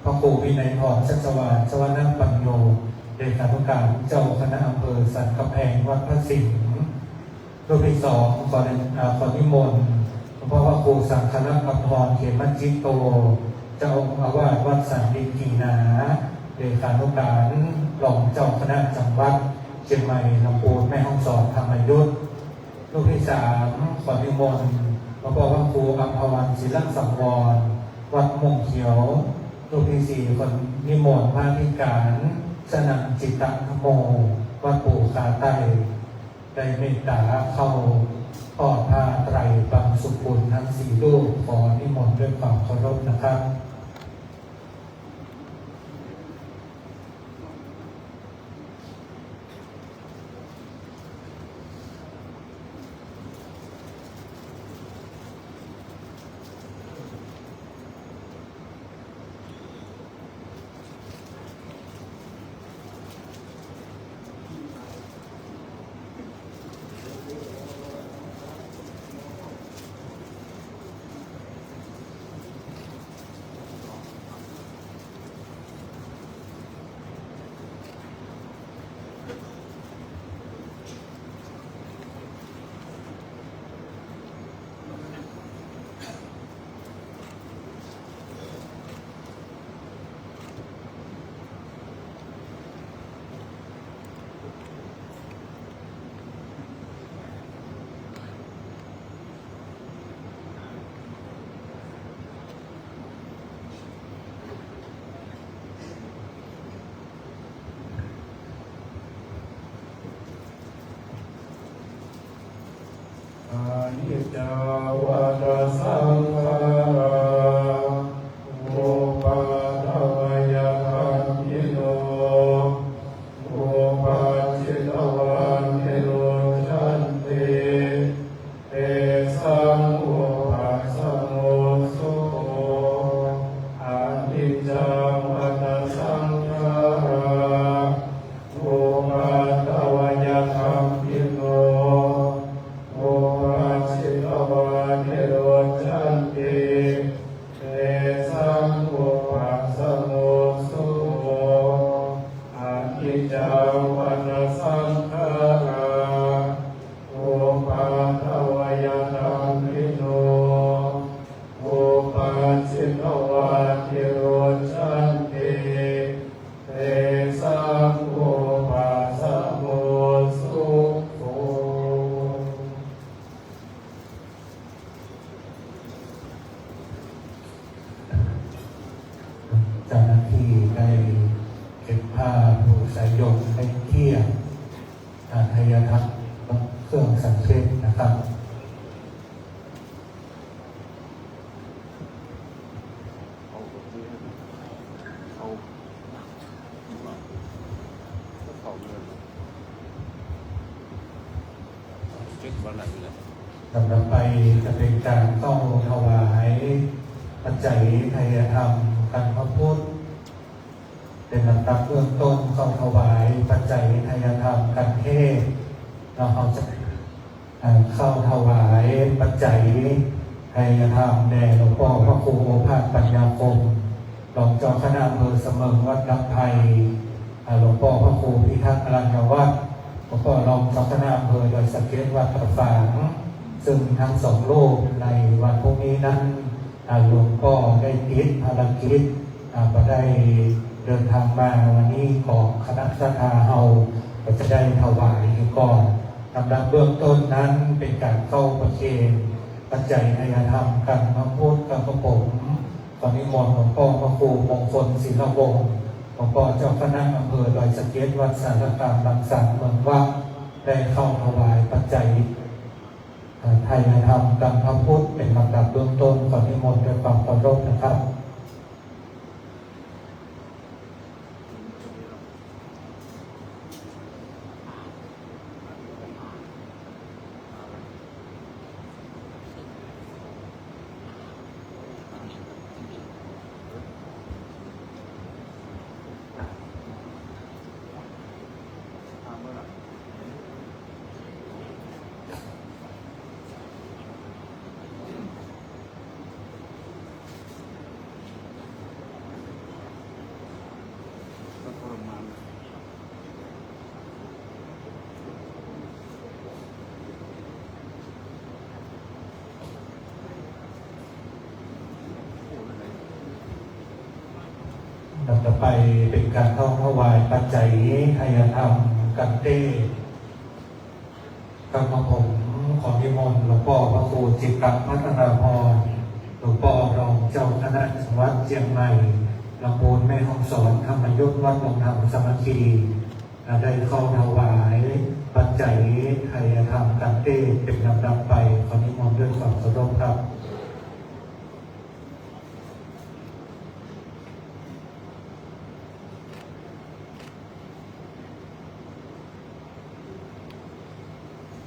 พระครูวินัยพรชัชวาลชวนาปัญโยเลขานุการเจ้าคณะอำเภอสันกำแพงวัดพระสิงห์รูปที่2ขอนิมนต์พระครูสังฆรักษ์พรเขมัญจิโตเจ้าอาวาสวัดสันติกีนาเลขานุการรองเจ้าคณะจังหวัดเชียงใหม่ลำพูนแม่ฮ่องสอนธรรมยุทธรูปที่3ขอนิมนต์พระครูอัมพวันศิลป์สังวรวัดม่วงเขียวรูปที่4คนนิมนต์พระธิการสนันจิตตธโมวัดปู่คาใต้ได้เมตตาเข้าทอดผ้าไตรบางสุกุลทั้ง4รูปขอนิมนต์ด้วยความเคารพนะครับ อานิจจาวัฏสังขาราโอปาทวยคัมยิโนโอปัจจิตวันเทโรชันติเตสังโอปัสสโมสุโขอานิจจาวัฏสังขาราโอปาทวยคัมยิโนโอปัจจิตวันเทโรชันติเตสังโอปัสสโมสุโขอานิจจาวัฏสังขาราโอปัฏฐวยธัมมิโนโอปัจจิตวันเทโรชันติเตสังโอปัสสโมสุโข เจ้าหน้าที่ได้เก็บผ้าผูกสายโยงให้เที่ยงทายทัศน์เครื่องสังเกตนะครับลำดับไปจะเป็นการต้องถวายปัจจัยไทยธรรมกันพระพุทธเป็นลำดับเบื้องต้นต้องถวายปัจจัยไทยธรรมกันเทศเราจะเข้าถวายปัจจัย ให้ธรรมแด่หลวงพ่อพระครูโอภาสปัญญาคมรองเจ้าคณะอำเภอเสมิงวัดน้ำไทยหลวงพ่อพระครูพิทักษ์อรัญญวัฒน์หลวงพ่อรองเจ้าคณะอำเภอโดยสเก็ตวัดประฝางซึ่งทั้งสองรูปในวันพรุ่งนี้นั้นหลวงพ่อได้ติดภารกิจก็ได้เดินทางมาวันนี้ของคณะศรัทธาเฮาก็จะได้ถวายก่อนลำดับเบื้องต้นนั้นเป็นการเข้าประเคนปัจจัยทายธรรมกันพระพุทธกับพระผมตอนนี้มนต์หลวงพ่อพระครูมงคลศิลวงศ์หลวงพ่อเจ้าคณะอำเภอดอยสะเก็ดวัดสารกลางบางสันเมืองว่าได้เข้าถวายปัจจัยไทยธรรมกันพระพุทธเป็นลำดับเบื้องต้นขอนิมนต์ด้วยความเคารพนะครับต่อไปเป็นการเข้าถวายปัจจัยไทยธรรมกันเต้กรรมผมขอนิมนต์หลวงพ่อพระครูจิตตพัฒนาพรหลวงพ่อรองเจ้าคณะจังหวัดเชียงใหม่ลำพูนแม่ฮ่องสอนธรรมยุทธวัดหลวงธรรมสามัคคีได้เข้าถวายปัจจัยไทยธรรมกันเต้เป็นลำดับไปขอนิมนต์ด้วยความเคารพครับ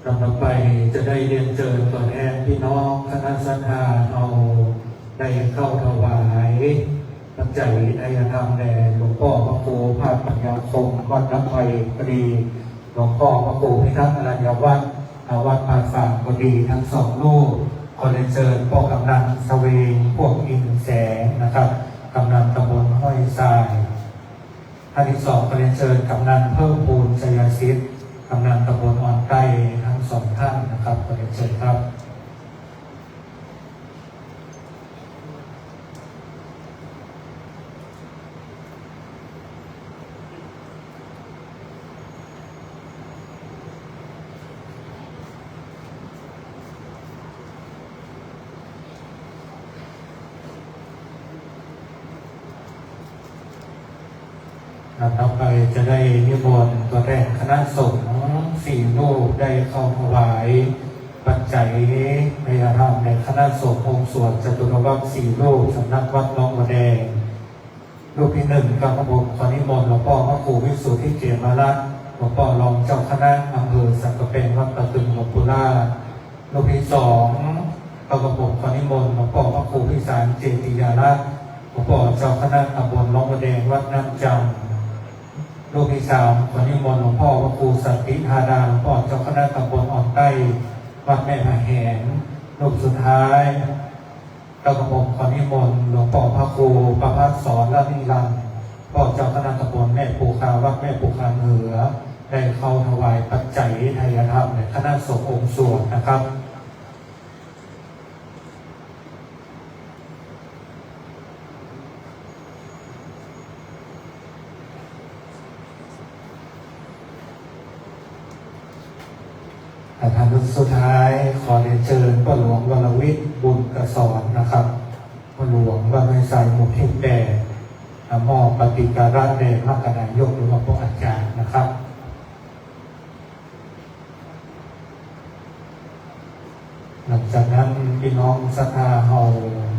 ลำดับไปจะได้เรียนเชิญตัวแทนพี่น้องคณะศรัทธาเอาได้เข้าถวายปัจจัยไทยธรรมแด่หลวงพ่อพระครูภาคปัญญาคมวัดน้ำไทยพอดีหลวงพ่อพระครูพิทักษ์อรัญญวัฒน์วัดป่าฝางพอดีทั้งสองรูปขอเรียนเชิญพ่อกำนันสเวงพวกอินแสงนะครับกำนันตำบลห้อยทรายท่านที่สองขอเรียนเชิญกำนันเพิ่มพูนชัยศิษฐ์กำนันตำบลอ่อนใต้ทั้งสองท่านนะครับขอเรียนเชิญครับต่อไปจะได้นิมนต์ตัวแทนคณะสงฆ์4 รูปได้เข้าถวายปัจจัยในธรรมในคณะสงฆ์องค์สวดจตุรวัตร4 รูปสำนักวัดหนองมะแดงรูปที่1กรรมผมขอนิมนต์หลวงพ่อพระครูวิสุทธิเกมรัตน์หลวงพ่อรองเจ้าคณะอำเภอสังกะเป็นวัดตะตึงหลวงปู่ล่ารูปที่2กรรมผมขอนิมนต์หลวงพ่อพระครูพิสารเจติยารัตน์หลวงพ่อเจ้าคณะตำบลหนองมะแดงวัดน้ำจำรูปที่3ขอนิมนต์หลวงพ่อพระครูสันติธาดาหลวงพ่อเจ้าคณะตำบลอ่อนใต้วัดแม่ผาแหงรูปสุดท้ายกระผมขอนิมนต์หลวงพ่อพระครูประภัสสรละนิรันดร์พ่อเจ้าคณะตำบลแม่ปูคาวัดแม่ปูคาเหนือได้เข้าถวายปัจจัยไทยธรรมในคณะสงฆ์องค์สวดนะครับท่านสุดท้ายขอเรียนเชิญพ่อหลวงวรวิทย์บุญกสรนะครับพ่อหลวงวัดไม้ไซหมู่ที่8มอบปฏิการะแด่พระกนายกหรือว่าพวกอาจารย์นะครับหลังจากนั้นพี่น้องศรัทธาเฮา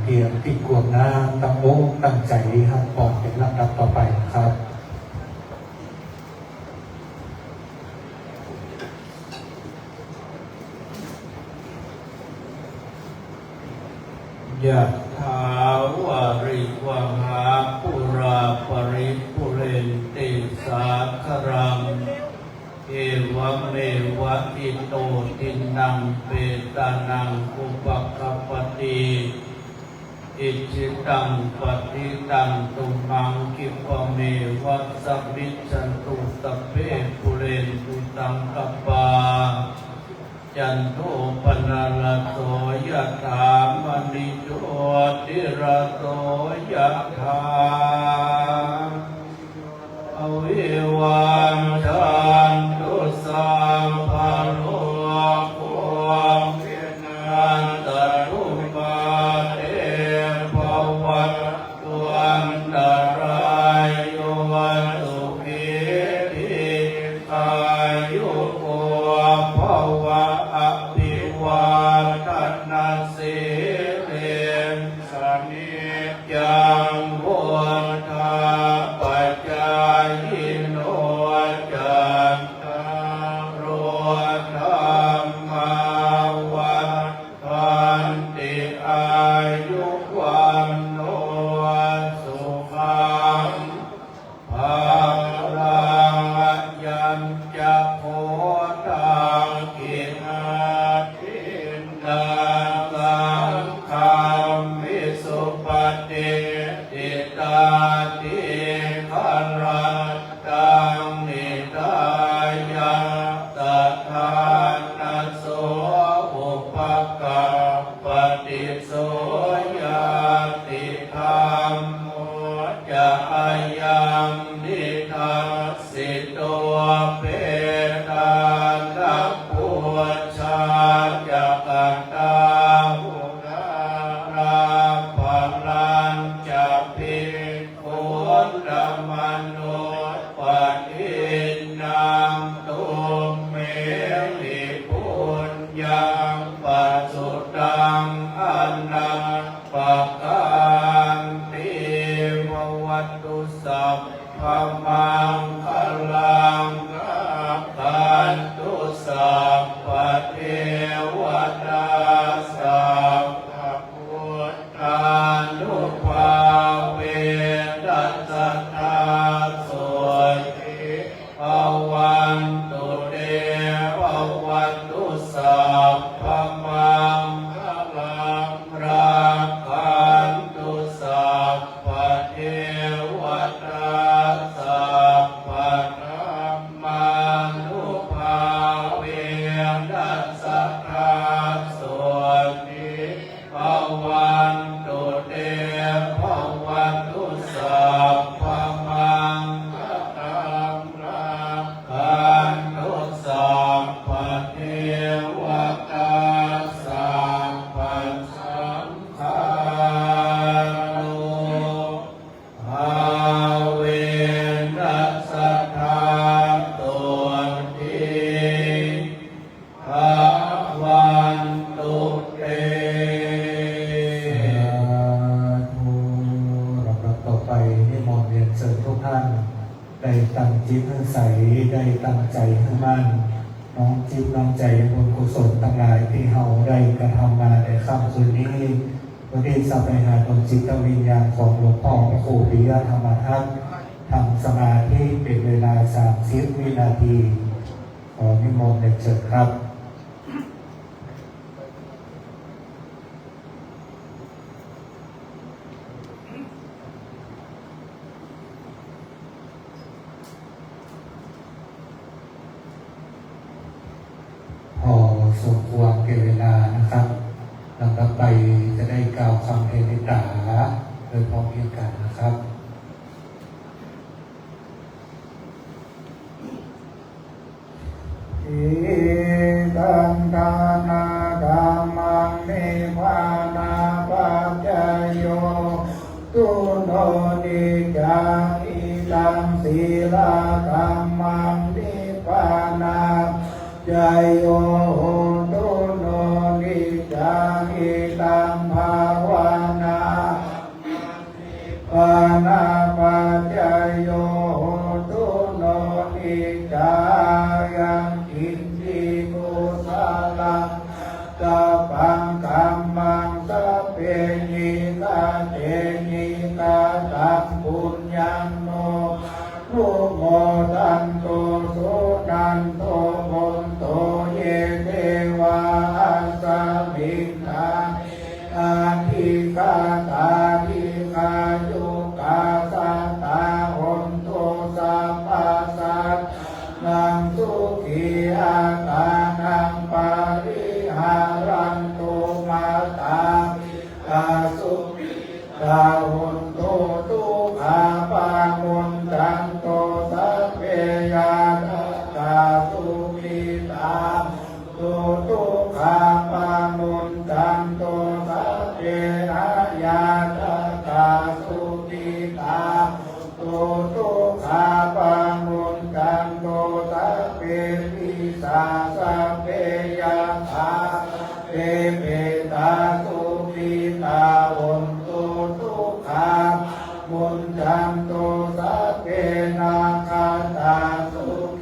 เตรียมที่กวดน้ำตั้งอกตั้งใจให้ปอดเป็นลำดับต่อไปครับยะถาวาริวหาปุราปริปุเรนติสาครัง เอวะเมวะอิโตทินังเปตานังอุปกัปปติอิจิตังปฏิตังตุมังคิปะเมวะสัพพิจันตุสัพเพปุเรนตุตังกัปปาจันโทปนะระโสยะถามณิโชติระโสยะถาอวิวันชันตุสัมภโลโกวินันตตุมาเตภวัตตุอันตรายโยสุขิติอายุโกภวะอภิวาทนาสิริสนิจังวุฒาปัจจายโนจันทโรธรรมาวันทันติอายุวันโนสุขังภาลังยัญจะโพธังกินาทินาสังฆามิสุปฏิทิตาติขันรัตตังนิทายาตถานัสโสอุปกัปปติโสยติธรรมโมจะอายังนิทัสสิโตเปตานักพุทธาจักตาหุราราภลันจะพิพุทธมนุษย์ปฏินังตุเมหิปุญญังปัจจุตังอนันปกันติภวัตตุสัพพมังคลังคันตุสัพพเทวตาสัพพพุทธานุภาเวนัสสะโสติภวันตุเตภวัตตุสัพพมังคลังรักขันตุสัพพเทวตาสัพพธัมมานุภาเวนัสสะโสติภวันตุเตภวัตตุสัพพมังคลังรักขันตุสัพพเทวตาสัพพสังฆานุภาเวนัสสะตัวทีภาวันตุเต ลำดับต่อไปนิมนต์เรียนเชิญทุกท่านได้ตั้งจิตให้ใสได้ตั้งใจให้มั่นน้องจิตน้องใจบุญกุศลทั้งหลายที่เฮาได้กระทำมาในค่ำคืนนี้วันนี้สัพพะดวงจิตวิญญาณของหลวงพ่อพระครูปิยธรรมทัศน์ทำสมาธิเป็นเวลา30 วินาทีขอนิมนต์เรียนเชิญครับ พอสมควรแก่เวลานะครับลำดับไปจะได้กล่าวคำเอติตาโดยพร้อมเพรียงกันนะครับ อิตังทานาธัมมังนิพพานาปัจจโยตุโนนิจังอิตังศีลธัมมังนิพพานาจโยโหตุโนนิจังอิตังภาวนาปานาปัจจโยโหตุโนนิจังอินทิกุสลังสัพพังกัมมังสัพเพนิกาเตนิกาตังปุญญังโนนุโมตันโตสุนันโต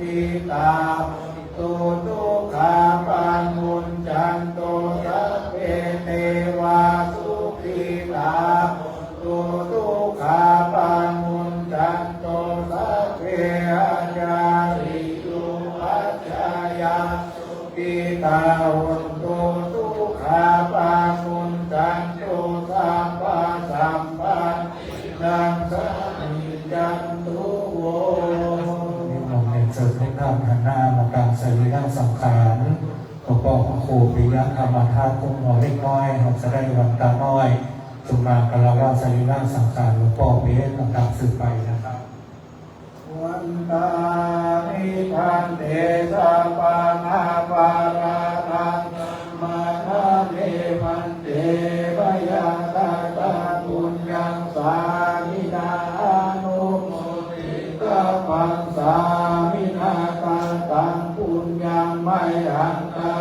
ปิตาตุทุกขาปังมุนจันโตสัพเพเทวาสุขิตาตุทุกขาปังมุนจันโตสัพเพอาจาริยุปัจจายาปิตาหุนตุทุกขาปังมุนจันโตสัมปันสัมปันนังสัมจันตุโวนิมนต์เรียนเชิญทุกท่านหันหน้ามากราบสรีระสังขารหลวงพ่อพระครูปิยะธรรมธาตุคุ้มหัวเล็กน้อยหกจะได้วันตาน้อยจุมากราวาสรีระสังขารหลวงพ่อเพียรลำดับสืบไปนะครับวันตานิพันเตสัพพะนาปาราทังมานาเมพันเตวายาตาตาปุญญังสามินานุโมทิตาปังสามินาตาตังปุญญังไมหังตา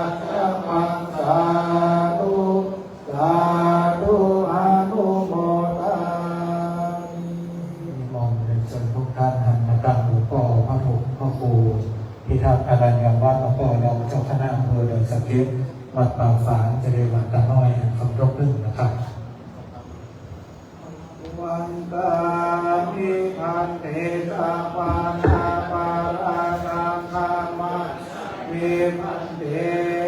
ปังสาธุสาธุอนุโมทามิ มองเรียนเชิญทุกท่านหันมากราบหลวงพ่อพระถูกพระครูพิทักษ์อรัญญวัฒน์หลวงพ่อรองเจ้าคณะอำเภอเดินสะเก็ดวัดป่าฝางจะได้วันตาน้อยคำรบลึ่งนะครับ วันตามิพันเตสัพพะนาปาราทังธรรมะมิพันเต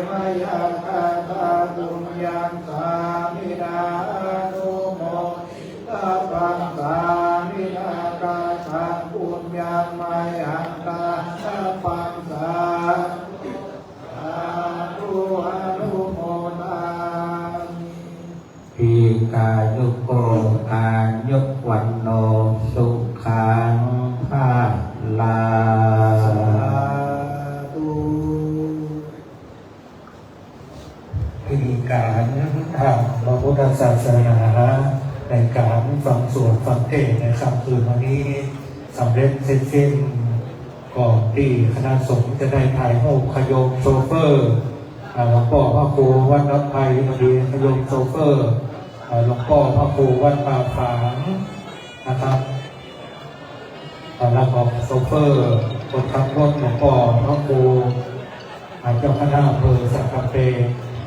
มยังคาตาปุญญังสามินานุโมตาปังสามินาคาตังปุญญังไมหังตาปังสาธุอนุโมทามิ ปีกายุโกอายุวันโนสุขังภาลา สาธุ พิธีการทางพระพุทธศาสนาในการฟังสวดฟังเทศน์ในค่ำคืนวันนี้สำเร็จเสร็จสิ้นก่อนที่คณะสงฆ์จะได้ถ่ายรูปขยมโชเฟอร์หลวงพ่อพระครูวัดน้ำไผ่พอดีขยมโชเฟอร์หลวงพ่อพระครูวัดป่าฝางนะครับแล้วก็โชเฟอร์คนขับรถหลวงพ่อพระครูเจ้าคณะอำเภอสังกะเป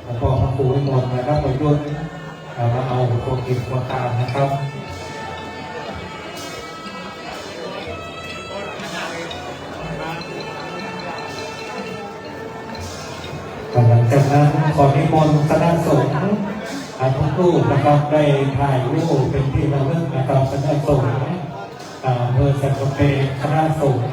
หลวงพ่อพระครูวิมลนะครับประยุทธ์มาเอาโคกิจมาตามนะครับหลังจากนั้นขอนิมนต์คณะสงฆ์ทุกรูปนะครับได้ถ่ายรูปเป็นที่ระลึกนะครับคณะสงฆ์อำเภอสังกะเปคณะสงฆ์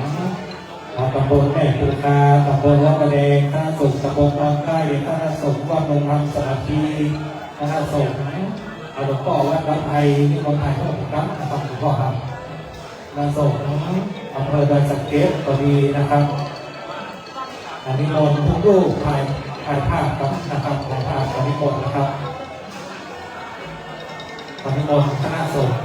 ตำบลแม่ปูคาตำบลวัดกระเดงคณะสงฆ์ตำบลบางไก่คณะสงฆ์วัดนนทธรรมสระพีคณะสงฆ์หลวงพ่อวัดน้ำไผ่ที่คนไทยเขาบอกครับนะครับหลวงพ่อครับคณะสงฆ์อำเภอดอยสะเก็ดก็ดีนะครับอันนี้มนต์ทุกรูปถ่ายภาพครับนะครับถ่ายภาพอันนี้มนต์นะครับอันนี้มนต์คณะสงฆ์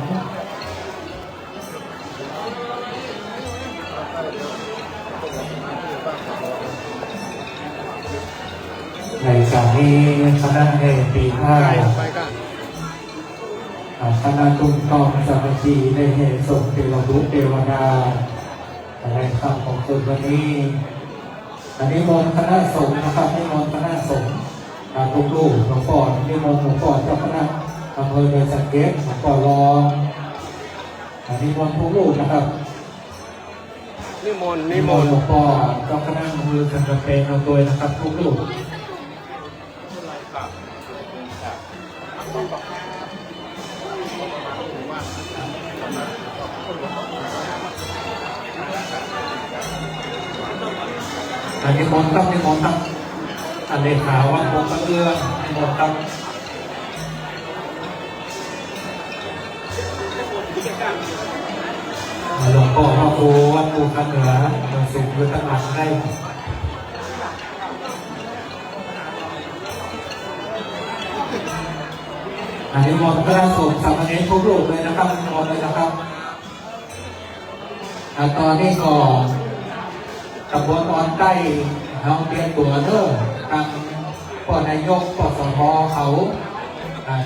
ในการนี้คณะในปีห้าคณะตุ้มต้องสามัคคีได้เหตุส่งเทวบุตรเทวดาในคำของคืนวันนี้อันนี้มนต์คณะสงฆ์นะครับนี่มนต์คณะสงฆ์ทุกรูปหลวงพ่อนี่มนต์หลวงพ่อเจ้าคณะอำเภอเดินสังเกตหลวงพ่อรองอันนี้มนต์ทุกรูปนะครับนิมนต์หลวงพ่อเจ้าคณะอำเภอสังกะเปเอาตัวนะครับทุกรูปอันนี้มนต์ครับนี่มนต์ครับอันนี้ขาวว่าโคกระเอื้อนี่มนต์ครับหลวงพ่อพระครูวัดภูขันเหนือเมืองสุขยุทธหลังได้อันนี้มนต์พระสงฆ์สามเณรทุกรูปเลยนะครับมนต์เลยนะครับตอนนี้ก็ตำบลอ่อนใต้เราเตรียมตัวเด้อทางพ่อนายกปสทเขา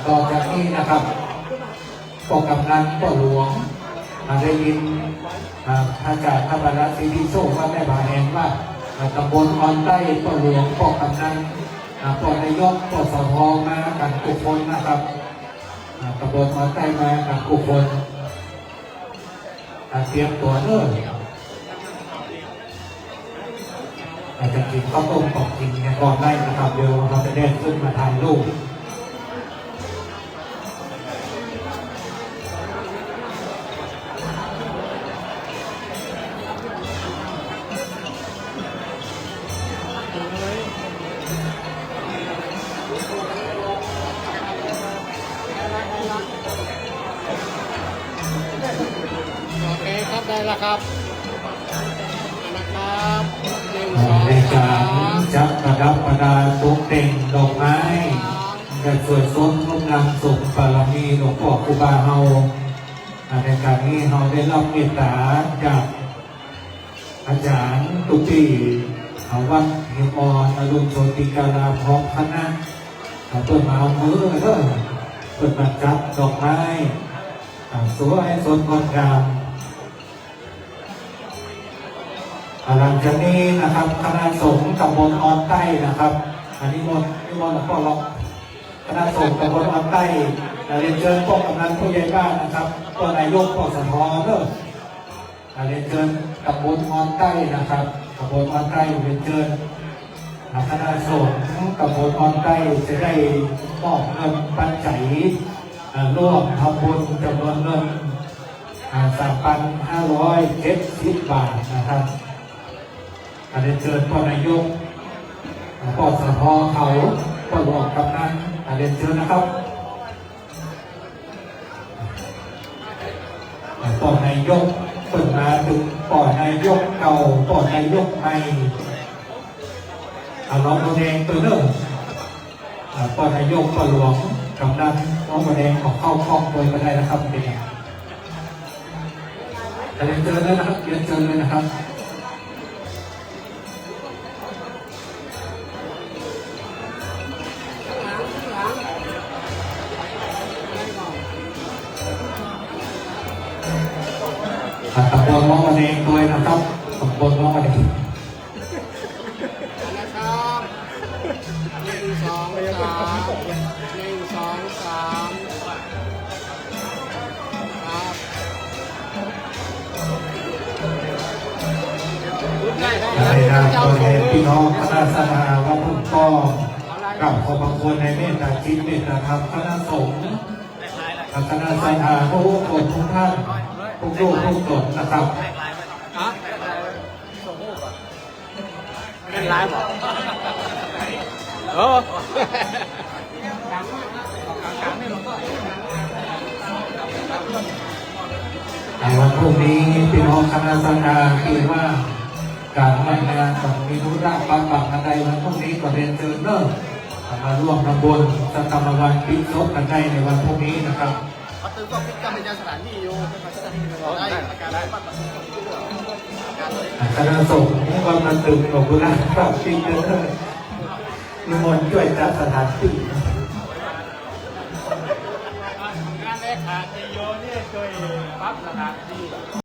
ต่อจากนี้นะครับพ่อกำนันพ่อหลวงได้ยินพระอาจารย์ธรรมรัตน์ศรีพิโชคว่าแม่บาแห่งว่า ว่าตำบลออนใต้ปอหลวงปอกำนันปอนายกปอสทมากันทุกคนนะครับตำบลออนใต้มากันทุกคนเตรียมตัวเนิ่นอาจจะกินข้าวต้มกอกกินกันก่อนได้นะครับเดี๋ยวเราจะได้ขึ้นมาถ่ายรูปโอเคครับ ได้แล้วครับนะครับหนึ่งสอง ในกา สาร ม จัดประดับประดาตกแต่งดอกไม้และสวยสดงดงามสุขบารมีหลวงพ่อครูบาเฮาในการนี้เราได้รับเมตตาจากอาจารย์ตุตีวัดเฮียมอนอรุณโชติการามพร้อมคณะเปิดมาเอามือเด้อเปิดมาจัดดอกไม้สวยสดงดงามหลังจากนี้นะครับคณะสงฆ์ตำบลออนใต้นะครับอันนี้นิมนต์หลวงพ่อร้องคณะสงฆ์ตำบลออนใต้เรียนเชิญพวกกำนันผู้ใหญ่บ้านนะครับตัวนายกปสทเด้อเรียนเชิญตำบลออนใต้นะครับตำบลออนใต้เรียนเชิญคณะสงฆ์ตำบลออนใต้จะได้มอบเงินปัจจัยร่วมทำบุญจำนวนเงิน3,570 บาทนะครับเรียนเชิญพ่อนายกปสทเขาพ่อหลวงกำนันเรียนเชิญนะครับพ่อนายกเปิดมาถึงพ่อนายกเก่าพ่อนายกใหม่น้องโมแดงตัวเนิ่มพ่อนายกพ่อหลวงกำนันน้องโมแดงของเข้าคล้องโดยก็ได้นะครับเป็นอย่างเรียนเชิญเลยนะครับเรียนเชิญเลยนะครับตำบลน้องมะเนงด้วยนะครับตำบลน้องมะเนงนะครับหนึ่งสองสามหนึ่งสองสามครับได้ได้ ในนามตัวแทนพี่น้องคณะสมาวัดทุ่งก้อกราบขอบพระคุณในเมตตาจิตเมตตาธรรมคณะสงฆ์คณะสมาผู้คนทุกท่านทุกรูปทุกตนนะครับ ฮะเป็นไลฟ์เหรอในวันพรุ่งนี้พี่น้องคณะสงฆ์คือว่าการทำงานของมีธุระบางบังอะไรวันพรุ่งนี้ก็เรียนเชิญเนอะมาร่วมทำบุญสักกรรมวันปิดศพกันได้ในวันพรุ่งนี้นะครับ เขาตื่นก็พิจารณาสถานที่อยู่ได้การได้ คณะสงฆ์วันมาตึงหลวงปู่ล่าครับปีเตอร์นิมนต์ช่วยจัดสถานที่ งานเลขาที่โยนี่ช่วยปรับสถานที่